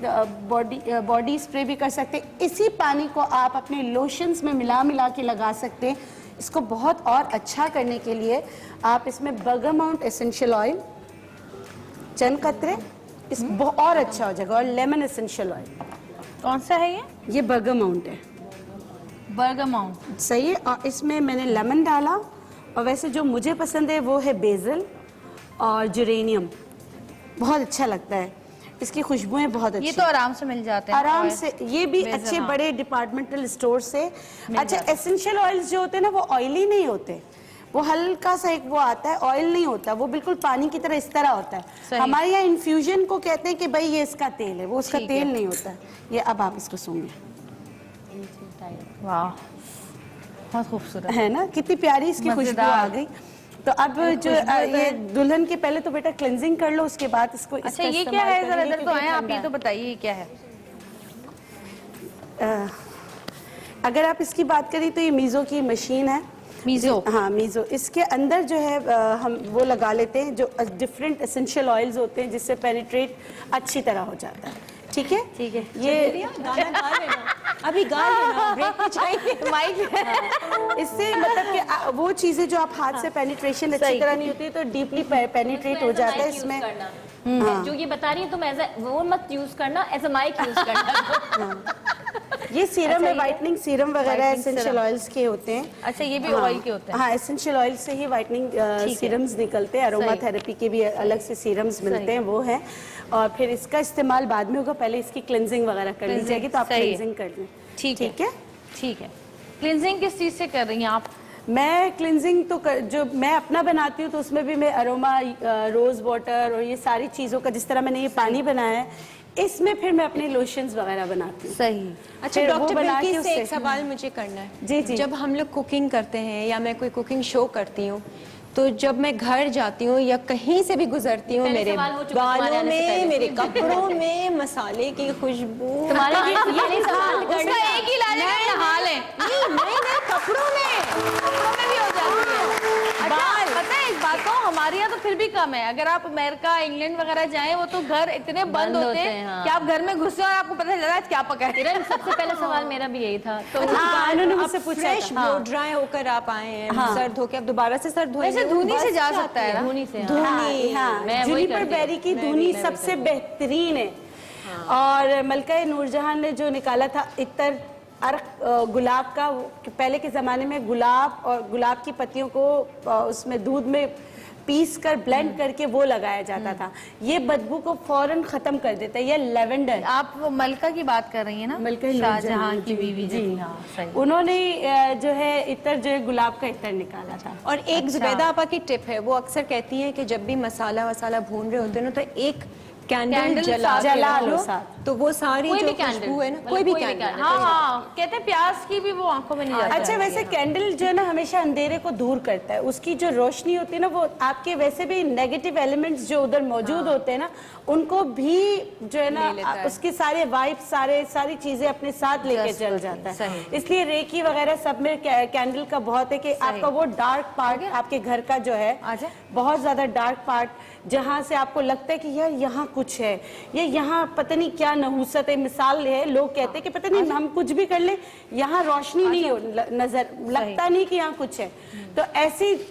बॉडी स्प्रे भी कर सकते हैं। इसी पानी को आप अपने लोशंस में मिला के लगा सकते हैं। इसको बहुत और अच्छा करने के लिए आप इसमें बर्गामाउंट एसेंशियल ऑयल, चंद कतरे, इस और अच्छा हो जाएगा। और लेमन एसेंशियल ऑयल। कौन सा है ये बर्गामाउंट है, बर्गामाउंट, सही है। और इसमें मैंने लेमन डाला, और वैसे जो मुझे पसंद है वो है बेसल और जेरेनियम, बहुत अच्छा लगता है, इसकी खुशबुएं बहुत अच्छी। ये तो आराम से मिल जाते हैं आराम oil। से, ये भी अच्छे बड़े डिपार्टमेंटल स्टोर से। अच्छा, एसेंशियल ऑयल्स जो होते हैं ना, वो ऑयली नहीं होते, वो हल्का सा एक वो आता है, ऑयल नहीं होता, वो बिल्कुल पानी की तरह इस तरह होता है। हमारे यहाँ इन्फ्यूजन को कहते हैं कि भाई ये इसका तेल है, वो उसका तेल नहीं होता है। ये अब आप इसको सूंघिए, वाह बहुत खूबसूरत है ना, कितनी प्यारी इसकी खुशबू आ गई। तो अब जो ये दुल्हन के पहले तो बेटा क्लेंजिंग कर लो, उसके बाद इसको अच्छा ये क्या है, जरा इधर तो आए आप, ये तो बताइए ये क्या है? अगर आप इसकी बात करें तो ये मीज़ो की मशीन है। मीज़ो, हाँ मीज़ो, इसके अंदर जो है हम वो लगा लेते हैं जो डिफरेंट एसेंशियल ऑयल्स होते हैं, जिससे पेनिट्रेट अच्छी तरह हो जाता है। ठीक है, ठीक है। ये गाना गा लेना, अभी गा लेना, ब्रेक पे जाएंगे। माइक इससे मतलब कि वो चीजें जो आप हाथ से पेनिट्रेशन अच्छी तरह नहीं होती, तो डीपली पेनिट्रेट हो जाता है इसमें। जो ये बता रही है तुम एज वो मत यूज करना, एज अ माइक यूज करना। ये सीरम है, वाइटनिंग सीरम वगैरह एसेंशियल ऑयल्स के होते हैं। अच्छा ये भी ऑयल के होते हैं? हाँ, एसेंशियल ऑयल से ही वाइटनिंग सीरम्स निकलते हैं। अरोमा थेरेपी के भी अलग से सीरम्स मिलते हैं, वो हैं। और फिर इसका इस्तेमाल बाद में होगा, पहले इसकी क्लिनजिंग वगैरह कर ली जाएगी, तो आप क्लिनजिंग कर लें। ठीक है, ठीक है। क्लिनजिंग किस चीज़ से कर रही हैं आप? मैं क्लिनजिंग तो जो मैं अपना बनाती हूँ, तो उसमें भी मैं अरोमा, रोज वाटर और ये सारी चीज़ों का, जिस तरह मैंने ये पानी बनाया है, इसमें फिर मैं अपने लोशंस वगैरह बनाती हूँ। सही। अच्छा डॉक्टर बिल्किस से एक सवाल मुझे करना है। जी जी। जब हम लोग कुकिंग करते हैं या मैं कोई कुकिंग शो करती हूँ, तो जब मैं घर जाती हूँ या कहीं से भी गुजरती हूँ, मेरे बालों में, मेरे कपड़ों में मसाले की खुशबू, तुम्हारे ये नहीं सवाल उसका एक ही लाने का नहा लें। नहीं कपड़ों में भी हो जाती है। अच्छा पता है एक बात को, हमारे यहाँ तो फिर भी कम है। अगर आप अमेरिका, इंग्लैंड वगैरह जाएं, वो तो घर इतने बंद होते हैं कि आप घर में घुसे और आपको पता चल रहा है क्या पका है। सबसे पहले सवाल मेरा भी यही था। तो उन्होंने मुझसे पूछा फ्रेश ब्लो ड्राई होकर आप आए हैं, सर्द होकर, अब दोबारा से सर्द धोएंगे, धुनी से जा सकता है ना? धुनी से, धुनी, मैं वही जुनिपर करती बेरी की धुनी सबसे बेहतरीन है। और मलका नूरजहां ने जो निकाला था इतर अर्क गुलाब का, पहले के ज़माने में गुलाब और गुलाब की पत्तियों को उसमें दूध में पीस कर ब्लेंड करके वो लगाया जाता था। ये बदबू को फौरन ख़त्म कर देता है। ये लेवेंडर, आप वो मलका की बात कर रही हैं ना? मलका शाहजहां की बीवी जी। हाँ सही। उन्होंने जो है इतर, जो है गुलाब का इतर निकाला था। और एक जुबैदा आपा की टिप है, वो अक्सर कहती हैं कि जब भी मसाला वसाला भून रहे होते हैं ना, तो एक कैंडल जला लो साथ, तो वो सारी जो खुशबू है ना, कोई भी कैंडल। हाँ हाँ, कहते हैं प्याज की भी वो आंखों में नहीं जाती। अच्छा वैसे कैंडल जो है ना, हमेशा अंधेरे को दूर करता है। उसकी जो रोशनी होती है ना, वो आपके वैसे भी नेगेटिव एलिमेंट्स जो उधर मौजूद होते हैं ना, उनको भी जो है ना, उसकी सारे वाइब, सारी चीजें अपने साथ लेके चल जाता है। इसलिए रेकी वगैरह सब में कैंडल का बहुत है कि आपका वो डार्क पार्ट आपके घर का जो है, बहुत ज्यादा डार्क पार्ट, जहाँ से आपको लगता है कि यार यहाँ कुछ है, या यहाँ पता नहीं क्या नहुसत है। मिसाल है, लोग कहते हैं कि पता नहीं हम कुछ भी कर ले, यहाँ रोशनी नहीं हो, नजर लगता नहीं कि यहाँ कुछ है। तो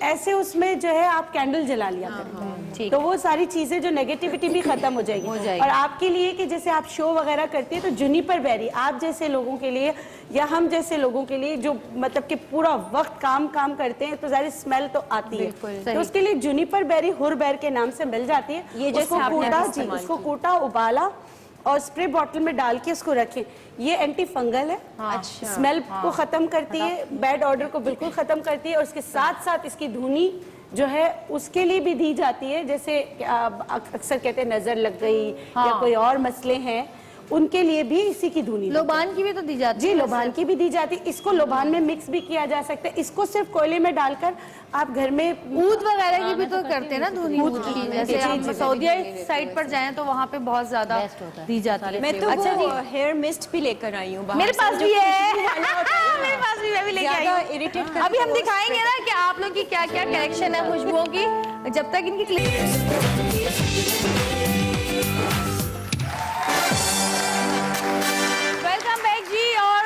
ऐसे उसमें जो है आप कैंडल जला लिया करें, तो वो सारी चीजें जो नेगेटिविटी भी खत्म हो जाएगी। और आपके लिए कि जैसे आप शो वगैरह करती है, तो जुनिपर बेरी आप जैसे लोगों के लिए या हम जैसे लोगों के लिए जो मतलब कि पूरा वक्त काम करते हैं, तो सारी स्मेल तो आती है। तो उसके लिए जुनिपर बेरी हुरबेर के नाम से मिल जाती है। ये जैसे उसको कूटा, उबाला और स्प्रे बॉटल में डाल के उसको रखें। ये एंटी फंगल है, अच्छा, स्मेल को खत्म करती है, बैड ऑर्डर को बिल्कुल खत्म करती है। और उसके साथ साथ इसकी धुनी जो है उसके लिए भी दी जाती है, जैसे अक्सर कहते हैं नजर लग गई या कोई और मसले हैं, उनके लिए भी इसी की धुनी देते हैं। लोबान की भी तो दी जाती जी है लोबान की भी दी जाती है, इसको लोबान में मिक्स भी किया जा सकता है। इसको सिर्फ कोयले में डालकर आप घर में ऊद वगैरह की भी तो करते हैं ना धुनी ऊद की, जैसे हम सऊदीया साइड पर जाएं तो वहाँ पे बहुत ज्यादा Best होता है। दी जाती है। मैं तो वो हेयर मिस्ट भी लेकर आई हूँ बाहर मेरे से, पास जो भी है खुशबू वाला होता है ना। मेरे पास भी, मैं भी लेके आई ज्यादा हूँ। irritate करता अभी हम है वो दिखाएंगे ना कि आप लोग की क्या क्या कलेक्शन है खुशबुओं की, जब तक इनकी वेलकम बैक जी। और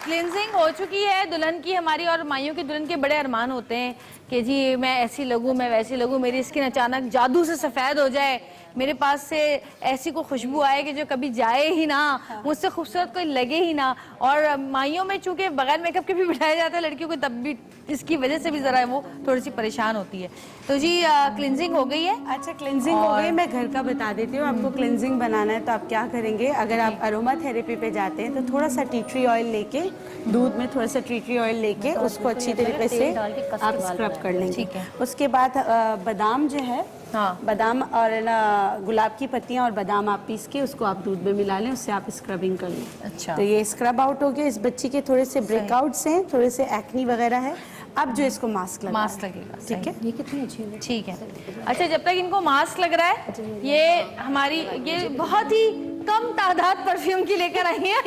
क्लिनजिंग हो चुकी है दुल्हन की हमारी, और माइयों के दुल्हन के बड़े अरमान होते हैं कि जी मैं ऐसी लगूं, मैं वैसी लगूं, मेरी स्किन अचानक जादू से सफ़ेद हो जाए, मेरे पास से ऐसी को खुशबू आए कि जो कभी जाए ही ना, मुझसे खूबसूरत कोई लगे ही ना। और माइयों में चूंकि बगैर मेकअप के भी बिठाया जाता है लड़कियों को, तब भी इसकी वजह से भी ज़रा वो थोड़ी सी परेशान होती है। तो जी क्लिनजिंग हो गई है। अच्छा क्लिनजिंग हो गई, मैं घर का बता देती हूँ आपको। क्लिनजिंग बनाना है तो आप क्या करेंगे, अगर आप अरोमा थेरेपी पे जाते हैं तो थोड़ा सा टी ट्री ऑयल लेके, दूध में थोड़ा सा टी ट्री ऑयल लेके उसको अच्छी तरीके से आप स्क्रब कर लेंगे। ठीक है। उसके बाद बादाम जो है, हाँ। बादाम और ना गुलाब की पत्तियां और बादाम आप पीस के उसको आप दूध में मिला लें, उससे आप स्क्रबिंग कर लें। अच्छा। तो ये स्क्रब आउट हो गया। इस बच्ची के थोड़े से ब्रेकआउट्स हैं, थोड़े से एक्नी वगैरह है। अब जो इसको मास्क लगा, मास्क लगेगा, ठीक है। ये कितनी अच्छी है। ठीक है। अच्छा, जब तक इनको मास्क लग रहा है, ये हमारी ये बहुत ही कम तादाद परफ्यूम की लेकर आई है।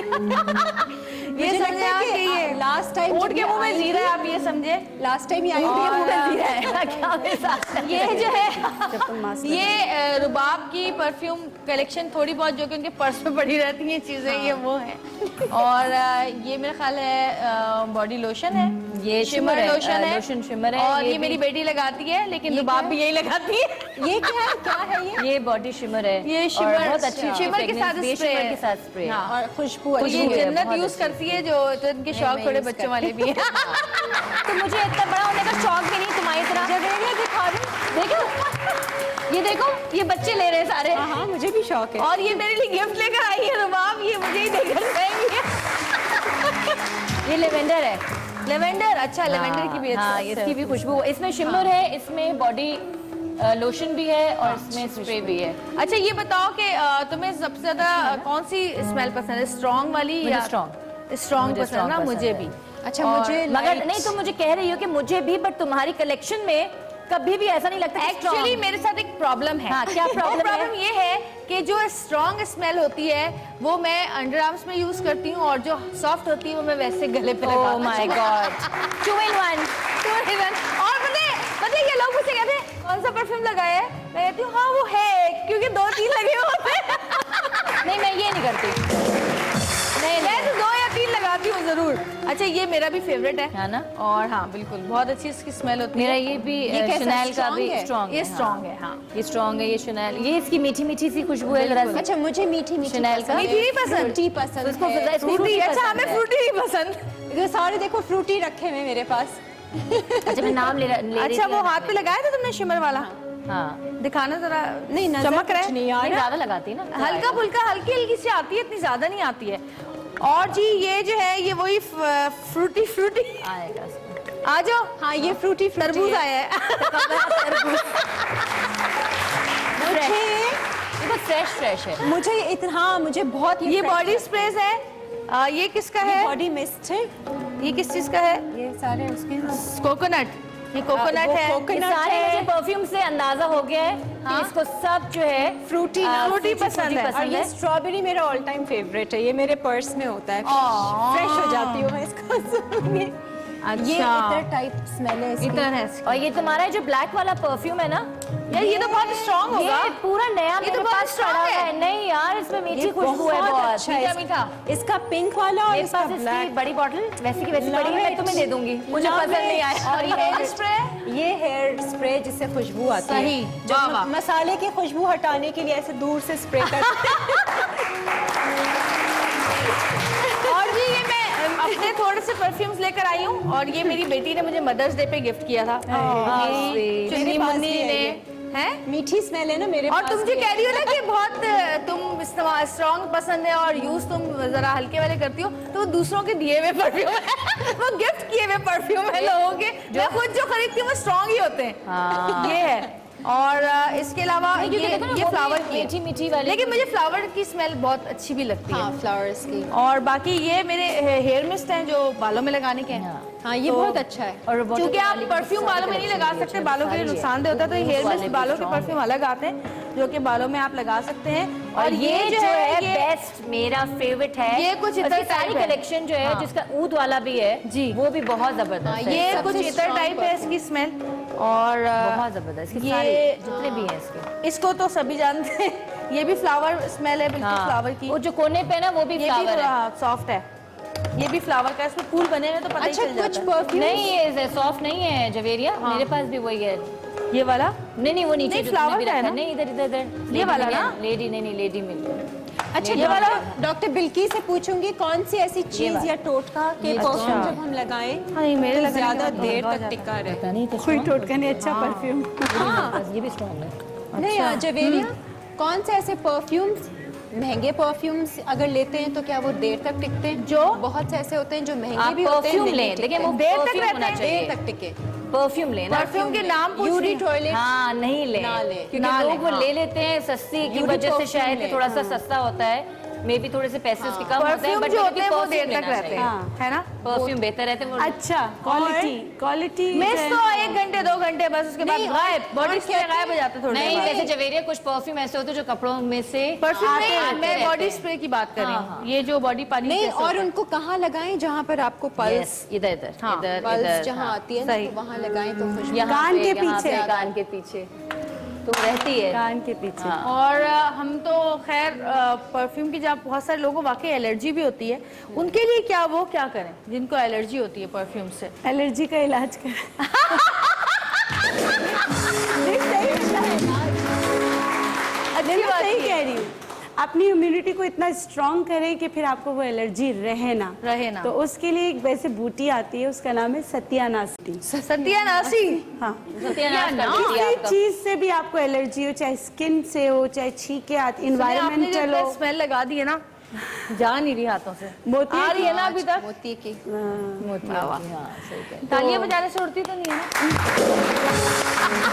ये समझे आप कि ये लास्ट टाइम ऊँट के मुंह में जीरा है, आप ये समझे लास्ट टाइम ये आई ऊँट थी, के मुंह में जीरा है। क्या मेरे साथ है? ये जो है जब तुम मास्क ये रुबाब की परफ्यूम कलेक्शन थोड़ी बहुत जो कि उनके पर्स में पड़ी रहती हैं चीजें, ये वो है। और ये मेरा ख्याल है बॉडी लोशन है, ये शिमर shimmer है, लोशन है, लोशन shimmer है। और ये ये मेरी भी- बेटी लगाती है, लेकिन रुबाब भी यही लगाती है। ये क्या है ये? ये बॉडी शिमर है, ये और शिमर बहुत अच्छी शिमर के साथ fragrance, स्प्रे शिमर है। के साथ स्प्रे है। हाँ। और खुशबू और अच्छी ये खुशबू है, जन्नत बहुत यूज अच्छी। करती है, जो तो इनके शौक मैं थोड़े use बच्चों वाले भी हैं। तो मुझे इतना बड़ा होने का शौक भी नहीं तुम्हारी तरह। जगह दिखा दो। देखो ये देखो, ये बच्चे ले रहे हैं सारे। हाँ हाँ, मुझे भी शौक है। और ये मेरे लिए गिफ्ट लेकर आई है रुबाब, ये मुझे ही देकर गई है। ये लेवेंडर है। लेवेंडर, अच्छा लेवेंडर की भी हाँ, अच्छा इसकी भी खुशबू। इसमें शिमर है, इसमें बॉडी लोशन भी है, और इसमें स्प्रे भी है। अच्छा, ये बताओ कि तुम्हें सबसे ज्यादा कौन सी स्मेल पसंद है, स्ट्रॉन्ग वाली मुझे या strong। स्ट्रॉन्ग मुझे पसंद है ना? strong मुझे पसंद भी। अच्छा, और मुझे मगर नहीं, तुम मुझे कह रही हो कि मुझे भी, बट तुम्हारी कलेक्शन में कभी भी ऐसा नहीं लगता कि strong। एक्चुअली मेरे साथ एक प्रॉब्लम है। हाँ, क्या problem है? प्रॉब्लम ये है कि जो स्ट्रॉन्ग स्मेल होती है वो मैं अंडर आर्म्स में यूज करती हूँ, और जो सॉफ्ट होती है वो मैं वैसे गले पे Oh लगाती हूँ। my God, 2 in 1। और पता है ये लोग मुझसे कहते हैं कौन सा परफ्यूम लगाया है, मैं कहती हूँ हाँ वो है, क्योंकि 2-3 लगे होते हैं। नहीं, मैं ये नहीं करती। नहीं, मैं तो 2 या 3 लगाती हूँ जरूर। अच्छा, ये मेरा भी फेवरेट है ना? और हाँ बिल्कुल, बहुत अच्छी इसकी स्मेल होती मेरा है। ये भी ये कैसा शनैल का strong भी है? स्ट्रॉन्ग ये स्ट्रॉन्ग है, हाँ। ये स्ट्रॉन्ग है, ये शनैल, ये इसकी मीठी मीठी सी खुशबू है जरा सी। अच्छा, मुझे मीठी मीठी Chanel का? पसंद है। मीठी नहीं पसंद? फ्रूटी पसंद इसको है। इसको फ्रूटी अच्छा, पसंद हमें है। फ्रूटी नहीं पसंद। ये सारे देखो फ्रूटी रखे हुए मेरे पास। अच्छा, मैं नाम ले रही अच्छा, थी वो यार। हाथ पे लगाया था तुमने शिमर वाला? हाँ, दिखाना जरा। नहीं, नजर चमक रहा कुछ है। नहीं आ नहीं रहा। ज्यादा लगाती ना, हल्का फुल्का हल्की हल्की सी आती है, इतनी ज्यादा नहीं आती है। और जी ये जो है ये वही फ्रूटी फ्रूटी। आएगा इसमें। आ जाओ। हाँ, ये फ्रूटी तरबूज आया है। फ्रेश, ये बहुत फ्रेश है। मुझे इतना, हाँ मुझे बहुत ये बॉडी स्प्रेज है। ये किसका है? बॉडी मिस्ट है। ये किस चीज का है? ये सारे उसके कोकोनट। ये कोकोनट वो है। coconut ये सारे है। मुझे परफ्यूम से अंदाजा हो गया है कि इसको सब जो है फ्रूटी फ्रूटी पसंद है। और ये स्ट्रॉबेरी मेरा ऑल टाइम फेवरेट है। ये मेरे पर्स में होता है, फ्रेश हो जाती हूँ मैं इसको। ये इतर टाइप स्मेल है इसकी। इतर है। और ये तुम्हारा जो ब्लैक वाला परफ्यूम है ना, यार ये तो बहुत स्ट्रॉन्ग होगा। ये पूरा नया ये तो मेरे बहुत पास strong पड़ा है। है। नहीं यार, इसमें मीठी ये खुशबू है बहुत। अच्छा है। मीठा। इसका पिंक वाला और मेरे इसका पास इसकी ब्लैक। बड़ी बॉटल वैसी की वैसी पड़ी है, मैं तुम्हें दे दूंगी। मुझे Love पसंद it. नहीं आया। और ये हेयर स्प्रे। ये हेयर स्प्रे जिससे खुशबू आती है। सही। जब वाह, वाह। मसाले की खुशबू हटाने के लिए ऐसे दूर से स्प्रे करते और जी ये मैं अपने थोड़े से परफ्यूम्स लेकर आई हूँ, और ये मेरी बेटी ने मुझे मदर्स डे पे गिफ्ट किया था। मेरी चुन्नी मेरे पास मुन्नी भी है ने ये। हैं। मीठी स्मेल है ना मेरे और पास तुम जो भी कह रही हो ना कि बहुत तुम इस्तेमाल स्ट्रॉन्ग पसंद है और यूज तुम जरा हल्के वाले करती हो, तो वो दूसरों के दिए हुए परफ्यूम है। वो गिफ्ट किए हुए परफ्यूम है लोगों के। मैं खुद जो खरीदती हूँ वो स्ट्रॉन्ग ही होते हैं। ये है। और इसके अलावा क्योंकि देखो ना, ये वो फ्लावर भी की है। मीठी मीठी वाली। लेकिन मुझे फ्लावर की स्मेल बहुत अच्छी भी लगती हाँ है। फ्लावर्स की। और बाकी ये मेरे हेयर मिस्ट हैं जो बालों में लगाने के हैं। हाँ ये बहुत अच्छा है। और क्योंकि आप परफ्यूम बालों में नहीं लगा सकते, बालों के लिए नुकसानदेह होता है, तो हेयर मिस्ट बालों के परफ्यूम अलग आते हैं जो कि बालों में आप लगा सकते हैं। और ये जो है ये बेस्ट मेरा फेवरेट है। ये कुछ उसकी इतर सारी type है। कलेक्शन जो है जिसका ऊद वाला भी है जी। वो भी बहुत जबरदस्त है। ये सबसे कुछ इतर strong टाइप है इसकी स्मेल। और बहुत जबरदस्त इसके सारे ये जितने भी हैं इसके। इसको तो सभी जानते हैं, ये भी फ्लावर स्मेल है, बिल्कुल फ्लावर की। वो जो कोने पे ना वो भी ये भी फ्लावर है। सॉफ्ट है, ये भी फ्लावर का, इसमें फूल बने हुए तो पता ही अच्छा चल कुछ जाता है। परफ्यूम नहीं ये सॉफ्ट नहीं है जवेरिया, मेरे पास भी वही है। ये वाला नहीं वो नीचे नहीं, जो flower तुमने भी का है रखा ना? नहीं, इधर इधर इधर ये वाला ना? लेडी नहीं लेडी मिल अच्छा ये वाला? डॉक्टर बिल्की से पूछूंगी कौन सी ऐसी चीज वाला। या टोटका के परफ्यूम जब हम लगाएं हाँ, ये मेरे तो लगाने के ज्यादा बाद देर बहुत तक टिका रहे। पता नहीं कोई टोटका नहीं, अच्छा परफ्यूम। ये भी स्ट्रॉन्ग है। नहीं जवेरिया कौन से ऐसे परफ्यूम्स महंगे परफ्यूम्स अगर लेते हैं तो क्या वो देर तक टिकते हैं? जो बहुत से ऐसे होते हैं जो महंगे आप भी होते हैं, परफ्यूम नहीं लें, टिकते। देखिए वो देर तक परफ्यूम रहते होना हैं, चाहिए। देर तक टिके। परफ्यूम लेना। परफ्यूम के नाम पूछ यूरी रही हूँ। टॉयलेट हाँ नहीं ले ना ले। क्योंकि ना लोग ले, वो हाँ। ले लेते हैं सस्ती की यूरी वजह से, परफ्यूम शायद ले। कि थोड़ा सा सस्ता होता है, मे भी थोड़े से पैसे उसके कम होते हैं, परफ्यूम बट जो होते हैं वो देर तक रहते हैं, हाँ। है ना? परफ्यूम बेहतर रहते हैं वो। अच्छा क्वालिटी मिस तो 1 घंटे 2 घंटे बस, उसके बाद नहीं, गायब, और बॉडी स्प्रे क्या गायब हो जाते थोड़े नहीं देर बाद। वैसे जवेरिया कुछ परफ्यूम ऐसे होते हैं जो कपड़ों में से परफ्यूम आते नहीं, आते मैं रहते बॉडी हैं। स्प्रे की बात कर रही हाँ, हूँ, हाँ। ये जो बॉडी पानी नहीं जैसे और होता है। उनको कहाँ लगाएं जहाँ पर आपको पल्स Yes, इधर इधर हाँ, इधर पल्स इधर जहाँ हाँ। आती है ना सही। तो वहाँ लगाएं तो खुशबू। यहाँ कान पे, के यहाँ पे, पीछे। कान के पीछे तो रहती है। कान के पीछे। हाँ। और हम तो खैर परफ्यूम की जब बहुत सारे लोगों को वाकई एलर्जी भी होती है, उनके लिए क्या वो क्या करें जिनको एलर्जी होती है परफ्यूम से? एलर्जी का इलाज कर। अच्छी बात सही है। कह रही हूँ, अपनी इम्यूनिटी को इतना स्ट्रांग करें कि फिर आपको वो एलर्जी रहे ना। तो उसके लिए एक वैसे बूटी आती है, उसका नाम है सत्यानाशी। सत्यानाशी। हाँ, सत्यानाश कर देती है किसी आपका। चीज से भी आपको एलर्जी हो, चाहे स्किन से हो, चाहे छींके आती, इन्वायरमेंटल हो, स्मेल लगा दी है ना, जा नहीं रही हाथों से, मोती आ रही है ना अभी तक? मोती की मोती होती है, हाँ, सही कह रही तालियां बजाने से उड़ती तो नहीं है ना?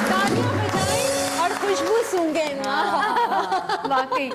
तालियां बजाएं और खुशबू सूंघें। वाकई।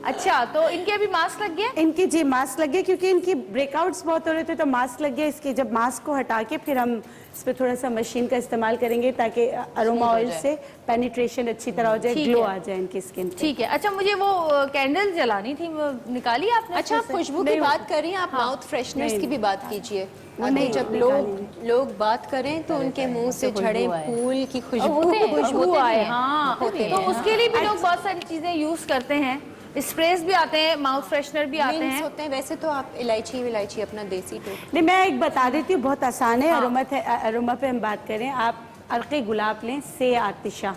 अच्छा, तो इनके अभी मास्क लग गया? इनके जी मास्क लग गए क्योंकि इनकी ब्रेकआउट्स बहुत हो रहे थे, तो मास्क लग गया। इसके जब मास्क को हटा के फिर हम इस पर थोड़ा सा मशीन का इस्तेमाल करेंगे ताकि अरोमा ऑयल से पेनिट्रेशन अच्छी तरह हो जाए, ठीक ग्लो है। आ जाए इनकी स्किन पे। ठीक है। अच्छा, मुझे वो कैंडल जलानी थी, वो निकाली आपने? अच्छा आप उसमें से? खुशबू की नहीं, बात कर रही हैं, आप माउथ फ्रेशनर्स नहीं। की भी बात कीजिए। वो अभी नहीं जब निकाली। लोग बात करें तो उनके मुंह से खुशबू झड़े आए। फूल की और खुशबू होते हैं, खुशबू होते भी आए, हैं। हाँ। होते तो हैं, उसके लिए भी लोग बहुत सारी चीजें यूज करते हैं, स्प्रेस भी आते हैं, माउथ फ्रेशनर भी आते मिंट्स हैं। होते हैं। वैसे तो आप इलायची अपना देसी टोटका। नहीं, मैं एक बता देती हूँ, बहुत आसान है। अरोमा पे हम बात करें, आप अर्क़े गुलाब लें, से आतिशा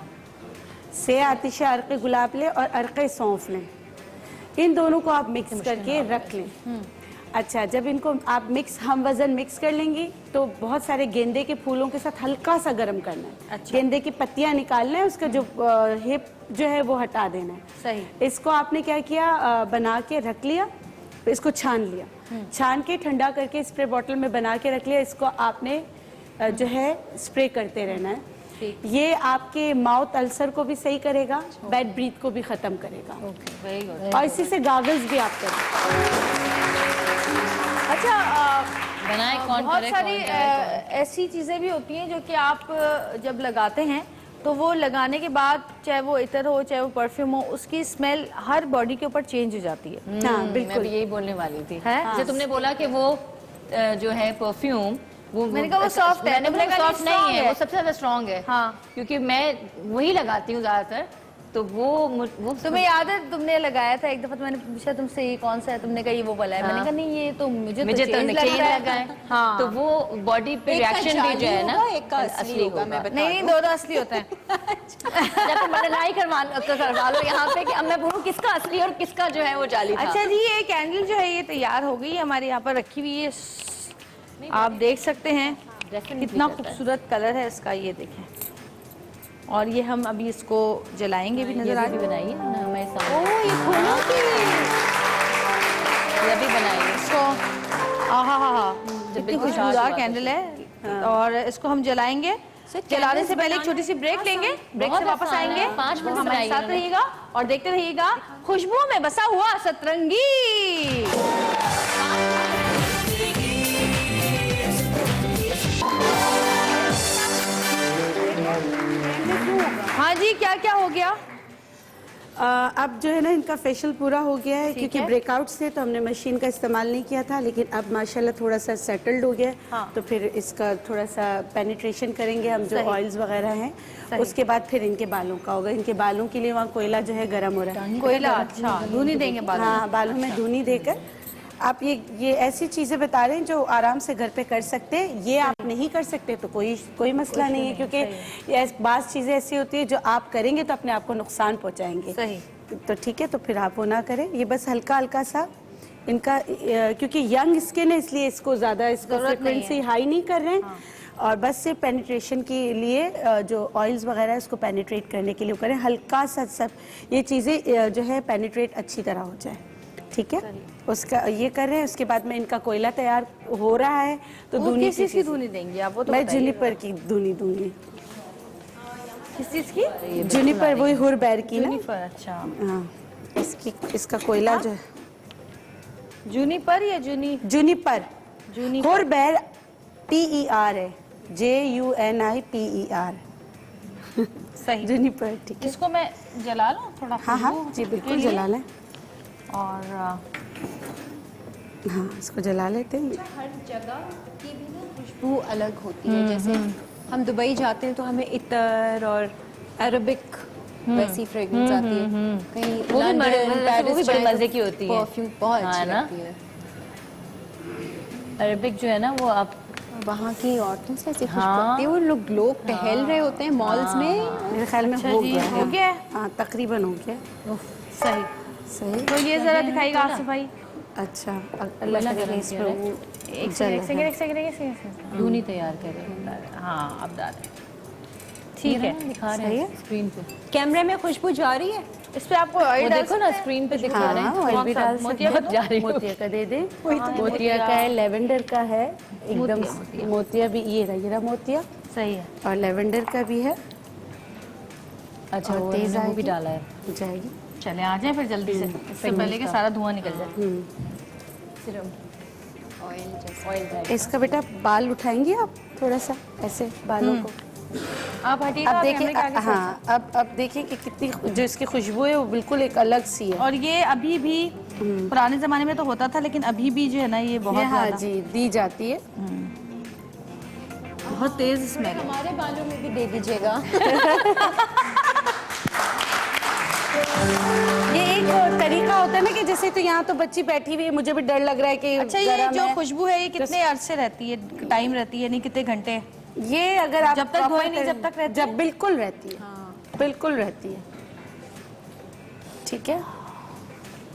अर्क़े गुलाब लें और अर्क़े सौंफ लें। इन दोनों को आप मिक्स करके रख लें। अच्छा, जब इनको आप हम वजन मिक्स कर लेंगी तो बहुत सारे गेंदे के फूलों के साथ हल्का सा गर्म करना है। अच्छा। गेंदे की पत्तियां निकालना है, उसका जो हिप जो है वो हटा देना है। सही। इसको आपने क्या किया, बना के रख लिया, इसको छान लिया, छान के ठंडा करके स्प्रे बॉटल में बना के रख लिया। इसको आपने जो है स्प्रे करते रहना है। ये आपके माउथ अल्सर को भी सही करेगा, बैड ब्रीथ को भी खत्म करेगा। Very good. और इसी से गागल्स भी आप करें। अच्छा, बनाए कौन बहुत करे, सारी कौन करे, ऐसी चीजें भी होती हैं जो कि आप जब लगाते हैं तो वो लगाने के बाद, चाहे वो इतर हो चाहे वो परफ्यूम हो, उसकी स्मेल हर बॉडी के ऊपर चेंज हो जाती है। हाँ मैं बिल्कुल। भी यही बोलने वाली थी। है? जैसे तुमने बोला कि वो जो है परफ्यूम वो मैंने कहा वो soft है, मैंने तुमने बोला कहा सॉफ्ट ये नहीं strong है, है। वो सबसे ज्यादा स्ट्रॉन्ग है। हाँ। क्योंकि मैं वही लगाती हूँ ज्यादातर, तो वो तुम्हें याद है तुमने लगाया था एक दफा, तो मैंने पूछा तुमसे ये कौन सा है, तुमने कहा ये वो वाला है। मैंने कहा नहीं, ये तो मुझे तो change चेंज लगता लगा है। हाँ। तो वो बॉडी पे एक का रिएक्शन भी जो है ना जाली होगा, एक का असली होगा, मैं बता नहीं, दोनों असली होते हैं। जब तुम लड़ाई करवा लो यहाँ पे कि अब मैं बोलूँ किसका असली और किसका जो है वो जाली था। अच्छा जी, ये कैंडल जो है ये तैयार हो गई है, हमारे यहाँ पर रखी हुई है, आप देख सकते हैं कितना खूबसूरत कलर है इसका, ये देखें। और ये हम अभी इसको जलाएंगे भी, नजर आ भी रही है। बनाइए ना हमारे ओ सामने, ये फूलों की ये भी बनाइए। इसको कितनी बिल्कुल खुशबूदार चार्ज कैंडल है। और इसको हम जलाएंगे जलाने से पहले एक छोटी सी ब्रेक लेंगे, ब्रेक से वापस आएंगे। 5 मिनट हमारे साथ रहिएगा और देखते रहिएगा खुशबुओं में बसा हुआ सतरंगी। हाँ जी, क्या क्या हो गया? अब जो है ना इनका फेशियल पूरा हो गया है, क्योंकि ब्रेकआउट्स थे तो हमने मशीन का इस्तेमाल नहीं किया था, लेकिन अब माशाल्लाह थोड़ा सा सेटल्ड हो गया है। हाँ। तो फिर इसका थोड़ा सा पेनिट्रेशन करेंगे हम, जो ऑयल्स वगैरह हैं। उसके बाद फिर इनके बालों का होगा। इनके बालों के लिए वहाँ कोयला जो है गर्म हो रहा है। कोयला, अच्छा, धुनी देंगे बालों में। हाँ, बालों में धुनी देकर। आप ये ऐसी चीज़ें बता रहे हैं जो आराम से घर पे कर सकते हैं। ये आप नहीं कर सकते तो कोई मसला नहीं है, क्योंकि ये बात चीज़ें ऐसी होती है जो आप करेंगे तो अपने आप को नुकसान पहुंचाएंगे। सही। तो ठीक है, तो फिर आप वो ना करें। ये बस हल्का हल्का सा इनका, क्योंकि यंग स्किन है इसलिए इसको ज़्यादा इसको फ्रिक्वेंसी हाई नहीं कर रहे हैं। और बस से पेनिट्रेशन के लिए जो ऑयल्स वगैरह है उसको पेनिट्रेट करने के लिए करें। हल्का सा सब ये चीज़ें जो है पेनिट्रेट अच्छी तरह हो जाए। ठीक है, उसका ये कर रहे हैं। उसके बाद में इनका कोयला तैयार हो रहा है, तो धुनी किस चीज़ की धुनी देंगे आप? वो तो मैं जुनिपर की धुनी दूंगी। किस चीज़ की? जुनिपर, वही हुरबैर की ना। जूनिपर, अच्छा। हाँ, इसका कोयला जो है जूनिपर या जूनी? Juniper, juniper. हुरबैर PER है, JUNIPER। सही। जुनिपर, ठीक है। इसको मैं जला लूं थोड़ा? हाँ हाँ जी, बिल्कुल जला लें। और हाँ, इसको जला लेते हैं। हर जगह की भी ना खुशबू अलग होती है। जैसे हम दुबई जाते हैं तो हमें इतर और अरबिक वैसी फ्रेग्रेंस आती है। कहीं वो भी बड़े मजे की होती है। परफ्यूम बहुत हाँ, अच्छी ना? लगती है। अरबिक जो है ना वो आप वहाँ की औरतों से ऐसी खुशबू आती है। वो लोग टहल रहे होते हैं मॉल्स में। मेरे ख्याल में अच्छा हो जी, गया हो है। गया है? हाँ, तकरीबन हो गया। सही। सही। तो ये जरा दिखाइएगा आसिफ भाई। अच्छा, अल्लाह करे इस पे वो एक सेकंड। धुनी तैयार करें। हाँ, अब डाल ठीक है। दिखा रहे हैं स्क्रीन पे। कैमरे में खुशबू जा रही है। इस पे आपको ऑयल वो डाल देखो ना स्क्रीन पे दिखा रहे हाँ, हैं। ऑयल भी डाल मोतिया सकते का जा रही हैं। हो। मोतिया का दे दे। मोतिया का है, लेवेंडर का है, एकदम मोतिया भी। ये रहा मोतिया, सही है। और लेवेंडर का भी है। अच्छा, और वो तेज हमने वो भी आएगी। डाला है। जाएगी। चले आ जाए फिर जल्दी से, इससे पहले कि सारा धुआं निकल जाए। इसका बेटा बाल उठाएंगे आप थोड़ा सा ऐसे बालों को। आप हटिएगा, अब आप देखिए, कैमरे के आगे से। हाँ, अब देखिए कि कितनी जो इसकी खुशबू है वो बिल्कुल एक अलग सी है। और ये अभी भी पुराने जमाने में तो होता था, लेकिन अभी भी जो है ना ये बहुत हाँ ज्यादा जी, दी जाती है। बहुत तेज स्मेल है। हमारे बालों में भी दे दीजिएगा। ये एक तरीका होता है ना कि जैसे, तो यहाँ तो बच्ची बैठी हुई है, मुझे भी डर लग रहा है कि अच्छा, ये गरम जो है। खुशबू है ये कितने अरसे रहती है, टाइम रहती है, नहीं कितने घंटे? ये अगर आप जब तक धोए नहीं, जब तक रहती जब बिल्कुल रहती है। बिल्कुल रहती है। ठीक है,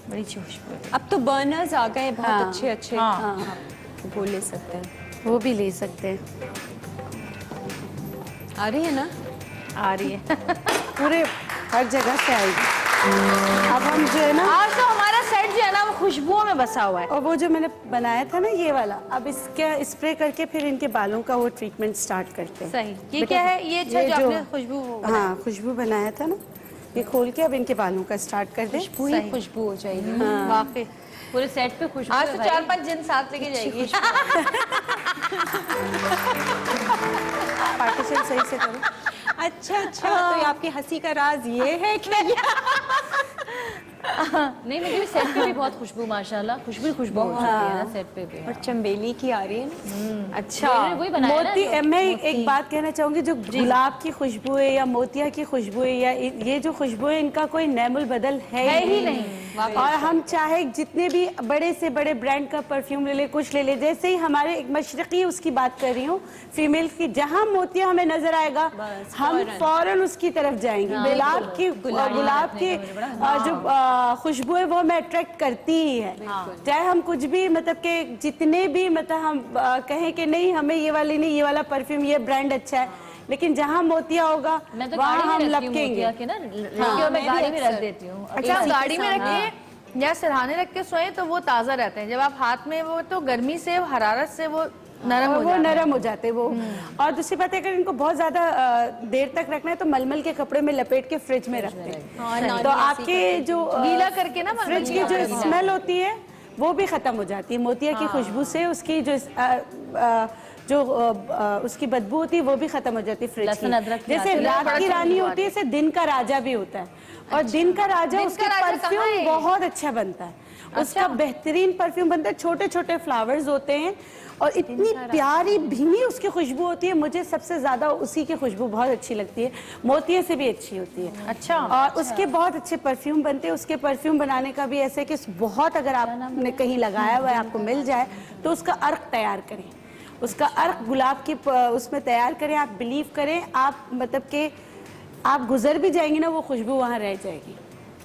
बड़ी अच्छी खुशबू है। अब तो बर्नर्स आ गए बहुत हाँ, अच्छे अच्छे। हाँ। वो ले सकते हैं। वो भी ले सकते हैं। आ रही है ना? आ रही है। पूरे हर जगह से आएगी। अब हम जो है ना, आज तो हमारा सेट जो है ना वो खुशबुओं में बसा हुआ है। और वो जो मैंने बनाया था ना ये वाला, अब इसका स्प्रे करके फिर इनके बालों का वो ट्रीटमेंट स्टार्ट करते हैं। सही। ये क्या है? ये अच्छा जो आपने खुशबू हाँ, खुशबू बनाया था ना, ये खोल के अब इनके बालों का स्टार्ट कर दे। पूरी खुशबू हो जाएगी। वाकई पूरे सेट पे खुशबू आज है तो भाई। 4-5 जिन साथ लेके जाएगी। पार्टीशन सही से करो। अच्छा अच्छा, तो ये आपकी हंसी का राज ये है कि नहीं, मुझे भी सेट पे भी बहुत खुशबू, माशाल्लाह खुशबू होती है ना सेट पे भी। और चंबेली की आ रही है ना। अच्छा, वही बनाया ना जो- मैं एक बात कहना चाहूंगी, जो गुलाब की खुशबू है या मोतिया की खुशबू है या ये जो खुशबू है, इनका कोई नेमुल बदल है ही नहीं। और हम चाहे जितने भी बड़े से बड़े ब्रांड का परफ्यूम ले ले, कुछ ले ले, जैसे ही हमारे एक मशरकी उसकी बात कर रही हूँ, फीमेल की, जहाँ मोतिया हमें नजर आएगा हम फौरन उसकी तरफ जाएंगे। गुलाब की जो खुशबू है वो हमें अट्रैक्ट करती ही है। चाहे हम कुछ भी मतलब के जितने भी मतलब हम कहें कि नहीं हमें ये वाली नहीं, ये वाला परफ्यूम, ये ब्रांड अच्छा है, लेकिन जहाँ मोतिया होगा मैं तो वहाँ गाड़ी हम में रखती हूँ लपकेंगे। मोतिया के ना, लड़कियों में गाड़ी में रख देती हूँ। अच्छा, आप गाड़ी में रख के या सिरहाने रख के सोए तो वो ताज़ा रहते हैं। जब आप हाथ में, वो तो गर्मी से, हरारत से वो नरम हो वो जाते हैं। नरम हो जाते हैं वो। और दूसरी बात है, अगर इनको बहुत ज्यादा देर तक रखना है तो मलमल के कपड़े में लपेट के फ्रिज में रखते हैं, तो आपके जो गीला करके ना मलमल फ्रिज के की कपड़े जो में। स्मेल होती है वो भी खत्म हो जाती है। मोतिया की खुशबू से उसकी जो उसकी बदबू होती है वो भी खत्म हो जाती है फ्रिज लहसुन अदरक की। की जैसे आती है। रात बड़ा की खुशबू रानी आती होती है, ऐसे दिन का राजा भी होता है। और दिन का राजा दिन उसके का राजा कहाँ परफ्यूम है? बहुत अच्छा बनता है, उसका बेहतरीन परफ्यूम बनता है। छोटे छोटे फ्लावर्स होते हैं और इतनी प्यारी भीनी उसकी खुशबू होती है। मुझे सबसे ज्यादा उसी की खुशबू बहुत अच्छी लगती है, मोतिये से भी अच्छी होती है। अच्छा। और उसके बहुत अच्छे परफ्यूम बनते हैं। उसके परफ्यूम बनाने का भी ऐसे कि बहुत अगर आपने कहीं लगाया हुआ है, आपको मिल जाए तो उसका अर्क तैयार करें, उसका अर्क गुलाब की उसमें तैयार करें। आप बिलीव करें, आप मतलब कि आप गुजर भी जाएंगी ना, वो खुशबू वहाँ रह जाएगी।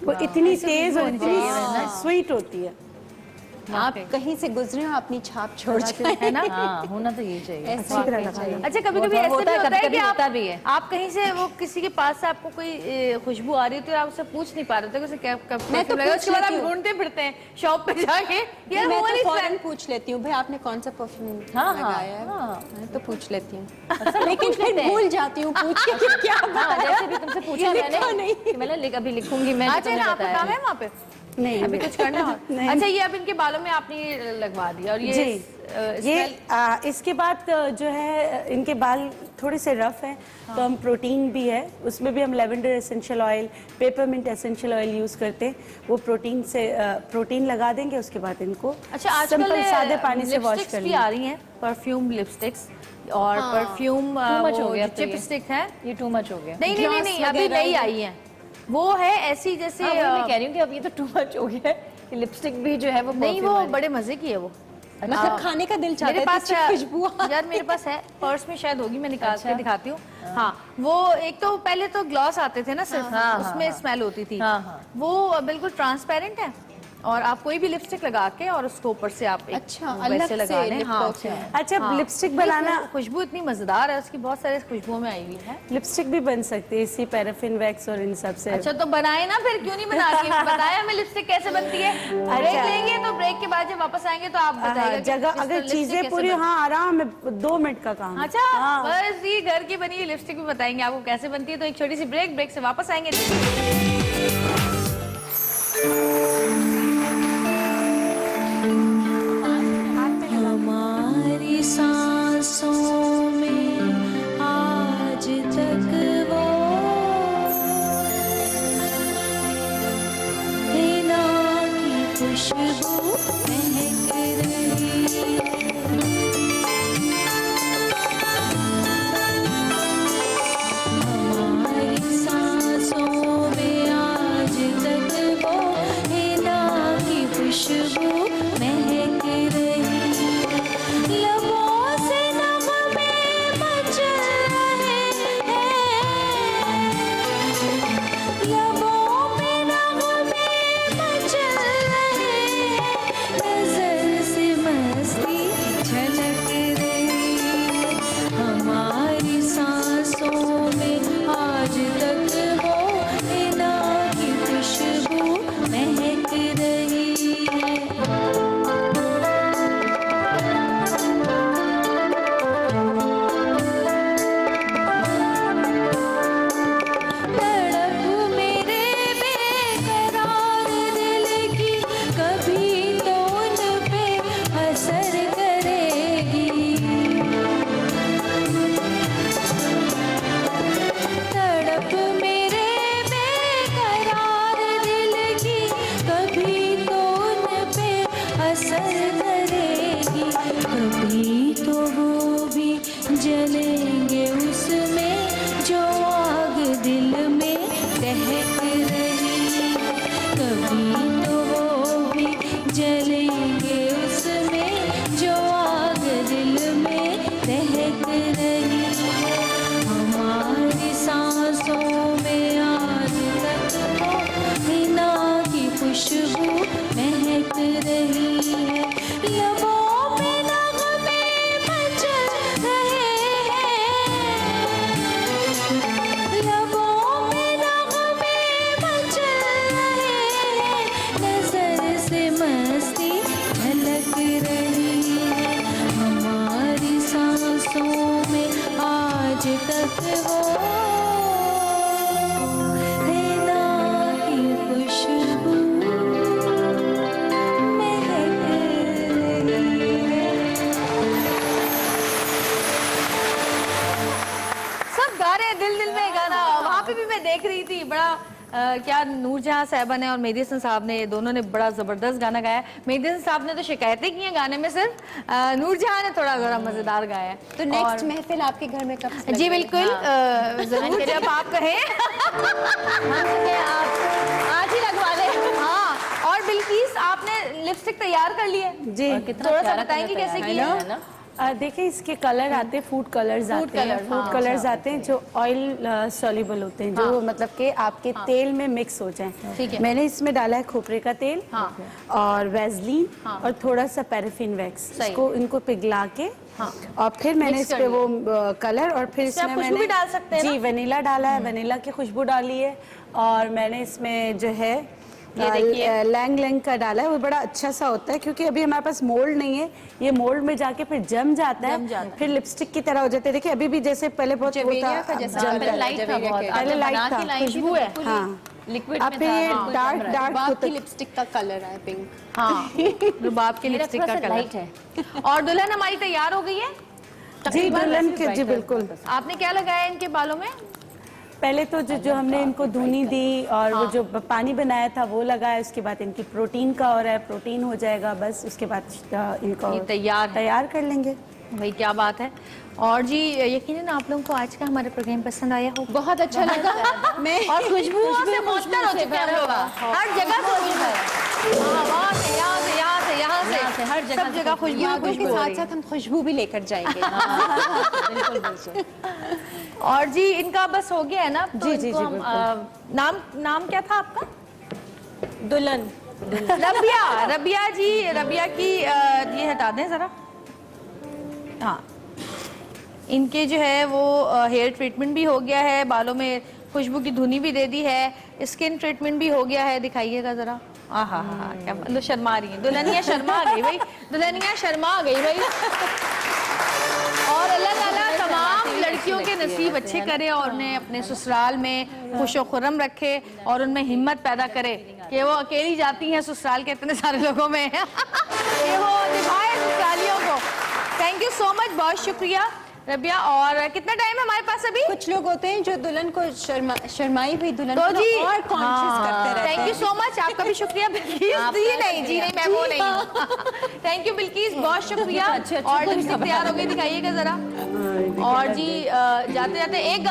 वो इतनी तेज और इतनी स्वीट होती है। आप कहीं से गुजरे हो अपनी छाप छोड़ जाए, है ना? हाँ, होना तो यही चाहिए। ऐसे अच्छी तरह ही लगा चाहिए। लो। अच्छा, कभी कभी होता ऐसे भी है, होता है कभी-कभी कि होता भी है। आप कहीं से वो किसी के पास से आपको कोई खुशबू आ रही होती है, आप उससे पूछ नहीं पा रहे थे कि उसे क्या कब मैं तो perfume लगा। पूछ उसके बाद आप लेती हूँ। ढूंढते फिरते हैं शॉप पे जाके, यार मैं वो तो वाली फौरन scent। पूछ लेती हूँ, भाई आपने कौन सा परफ्यूम हाँ, लगाया है? हाँ। मैं तो पूछ लेती हूँ, लोग लेकिन पूछ लेते फिर हैं। भूल जाती हूँ पूछ के कि क्या हाँ, जैसे भी तुमसे पूछा लिखा मैंने नहीं। कि मैंने अभी लिखूंगी मैं, जो अच्छा तुमने ना, आपका बताया काम है अभी। वहाँ पे नहीं, अभी कुछ करना है? नहीं। अच्छा, ये अब इनके बालों में आपने लगवा दिया और ये जी, ये smell- इसके बाद जो है इनके बाल थोड़े से रफ हैं, तो हम प्रोटीन भी है उसमें भी हम lavender essential oil, peppermint essential oil use करते हैं। वो प्रोटीन से प्रोटीन लगा देंगे, उसके बाद इनको अच्छा, आजकल सिंपल सादे पानी से वॉश लिपस्टिक्स कर भी लेंगे। आ रही हैं, परफ्यूम लिपस्टिक्स और परफ्यूम Too much हो गया अब तो ये। चिपस्टिक है। ये टू मच हो गया। नहीं नहीं नहीं Gloss नहीं, अभी वगैरह नई जो- आई है, वो है ऐसी जैसे हाँ, वही मैं कह रही हूँ कि अब ये तो टू मच हो गया है कि लिपस्टिक भी जो है वो नहीं, perfume वो वाली। बड़े मजे की है वो। मतलब खाने का दिल चाहता मेरे है पास तो खुशबू यार मेरे पास है, पर्स में शायद होगी, मैं निकाल के अच्छा। दिखाती हूँ। हाँ, वो एक तो पहले तो ग्लॉस आते थे ना सिर्फ, हाँ, उसमें हाँ। स्मेल होती थी। हाँ, हाँ। वो बिल्कुल ट्रांसपेरेंट है और आप कोई भी लिपस्टिक लगा के और उसको ऊपर से आप एक अच्छा, वैसे अलग से लगा लें। lip हाँ, perfume। अच्छा, हाँ। लिपस्टिक बनाना, खुशबू इतनी मजेदार है उसकी, बहुत सारे खुशबुओं में आई हुई है। लिपस्टिक भी बन सकती है इसी पैराफिन वैक्स और इन सब से। अच्छा, तो बनाए ना, फिर क्यों नहीं बनाती? बताया हमें लिपस्टिक कैसे बनती है। ब्रेक लेंगे तो ब्रेक के बाद जब वापस आएंगे तो आप बताइएगा कि जगह किस अगर तरह चीजें लिपस्टिक पूरी, कैसे बनती हाँ आराम में 2 मिनट का काम है। है। अच्छा, हाँ। बस ये घर की बनी हुई लिपस्टिक भी बताएंगे आपको कैसे बनती है। तो एक छोटी सी ब्रेक, ब्रेक से वापस आएंगे। हमारी सांसों में आज तक वो हिना की खुशबू महक रही है। हमारी सांसों में आज तक वो हिना की खुशबू महक रही है। लबों से नगमे मचल रहे हैं, लबों पे नगमे मचल रहे हैं, नजर से मस्ती झलक रही है। हमारी सांसों में आज तक वो हिना की खुशबू महक रही है। तड़प मेरे बेकरार दिल की कभी तो उन पे असर करेगी। तड़प मेरे बेकरार दिल की कभी तो उन पे असर करेगी। कभी तो वो भी जलेंगे उसमें जो आग दिल में दहक रही है। कभी तो वो भी जलेंगे उसमें जो आग दिल में दहक रही है। हमारी सांसों में आज तक वो हिना की खुशबू महक रही है। लबों पे नगमे मचल रहे हैं, लबों पे नगमे मचल रहे हैं, क्या नूरजहां साहबा ने और मेहदी हसन साहब ने, दोनों ने बड़ा जबरदस्त गाना गाया है। मेहदी हसन साहब ने तो शिकायतें की हैं गाने में सिर्फ, नूरजहां ने थोड़ा बड़ा मजेदार गाया है। तो नेक्स्ट महफिल आपके घर में कब से जी लग रही है? बिल्कुल, जरूर जब आप कहें आप आज ही लगवा लें। हाँ, और बिल्किस आपने लिपस्टिक तैयार कर ली है? जी थोड़ा सा बताएंगे कैसे की है? देखिए इसके कलर आते हैं, फूड कलर्स आते हैं, फूड कलर्स आते हैं जो ऑयल सॉल्युबल होते हैं, जो मतलब कि आपके तेल में मिक्स हो जाएं। ठीक है। मैंने इसमें डाला है खोपरे का तेल और वैसलीन और थोड़ा सा पैराफिन वैक्स, इसको इनको पिघला के और फिर मैंने इस पे वो कलर और फिर इससे आप इसमें खुशबू भी डाल सकते हैं जी वनीला डाला है, वनीला की खुशबू डाली है और मैंने इसमें जो है लैंग लैंग का डाला है। वो बड़ा अच्छा सा होता है क्योंकि अभी हमारे पास मोल्ड नहीं है, ये मोल्ड में जाके फिर जम जाता है, फिर लिपस्टिक की तरह हो जाता है। देखिए अभी भी जैसे पहले बहुत वो जवेरिया था, का जैसा जम पहले जाता है। लाइट था बहुत, पहले लाइट था, खुशबू है। हाँ लिक्विड अब में फिर था, ये हाँ, डार्क डार्क बाप होता की लिपस्टिक का कलर है पिंक। हाँ, रुबाब की मेरा लिपस्टिक थोड़ा का सा कलर लाइट है। और दुल्हन हमारी तैयार हो गई है? जी दुल्हन के जी बिल्कुल। आपने क्या लगाया इनके बालों में? पहले तो जो हमने इनको धुनी दी और वो जो पानी बनाया था वो लगाया, उसके बाद इनकी प्रोटीन का हो रहा है, प्रोटीन हो जाएगा, बस उसके बाद इनको ये तैयार कर लेंगे। भाई क्या बात है। और जी यकीनन आप लोगों को आज का हमारा प्रोग्राम पसंद आया होगा। बहुत अच्छा लगा। मैं और खुशबुओं से मुअत्तर हो चुके हैं हम लोग, हर जगह से खुशबू है। हाँ, वहाँ से, यहाँ से, यहाँ से, यहाँ से, हर जगह सब जगह खुशबू यादों के खुशबू हो साथ रही है। साथ हम खुशबू भी लेकर जाएंगे। बिल्कुल बिल्कुल। और जी इनका बस हो गया है ना? तो जी, जी, इनको जी, हम, नाम क्या था आपका? दुल्हन रबिया जी, रबिया की ये हटा दें जरा। हाँ, इनके जो है वो हेयर ट्रीटमेंट भी हो गया है, बालों में खुशबू की धुनी भी दे दी है, स्किन ट्रीटमेंट भी हो गया है। दिखाइएगा जरा। आहा हा, क्या मतलब शर्मा रही है दुल्हनिया, शर्मा गई भाई, दुल्हनिया शर्मा गई भाई। और अल्लाह ताला तमाम लड़कियों के नसीब अच्छे करे और उन्हें अपने ससुराल में खुशो खुर्रम रखे और उनमें हिम्मत पैदा करे कि वो अकेली जाती हैं ससुराल के इतने सारे लोगों में कि वो निभाए ससुरालियों को। थैंक यू सो मच, बहुत शुक्रिया रबिया। और कितना टाइम है हमारे पास अभी? कुछ लोग होते हैं जो दुल्हन को शर्माई हुई दुल्हन तो को जी और कॉन्शियस करते रहते हैं। थैंक यू सो मच, आपका भी शुक्रिया बिल्किस। जी नहीं मैं वो नहीं। थैंक यू बिल्किस, बहुत शुक्रिया। और लिपस्टिक तैयार हो गई, दिखाइएगा जरा। और जी जाते जाते एक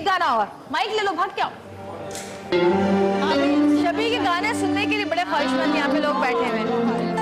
गाना और माइक ले लो, भाग क्या शबी के गाने सुनने के लिए बड़े ख्वाहिशमंद यहाँ पे लोग बैठे हुए हैं।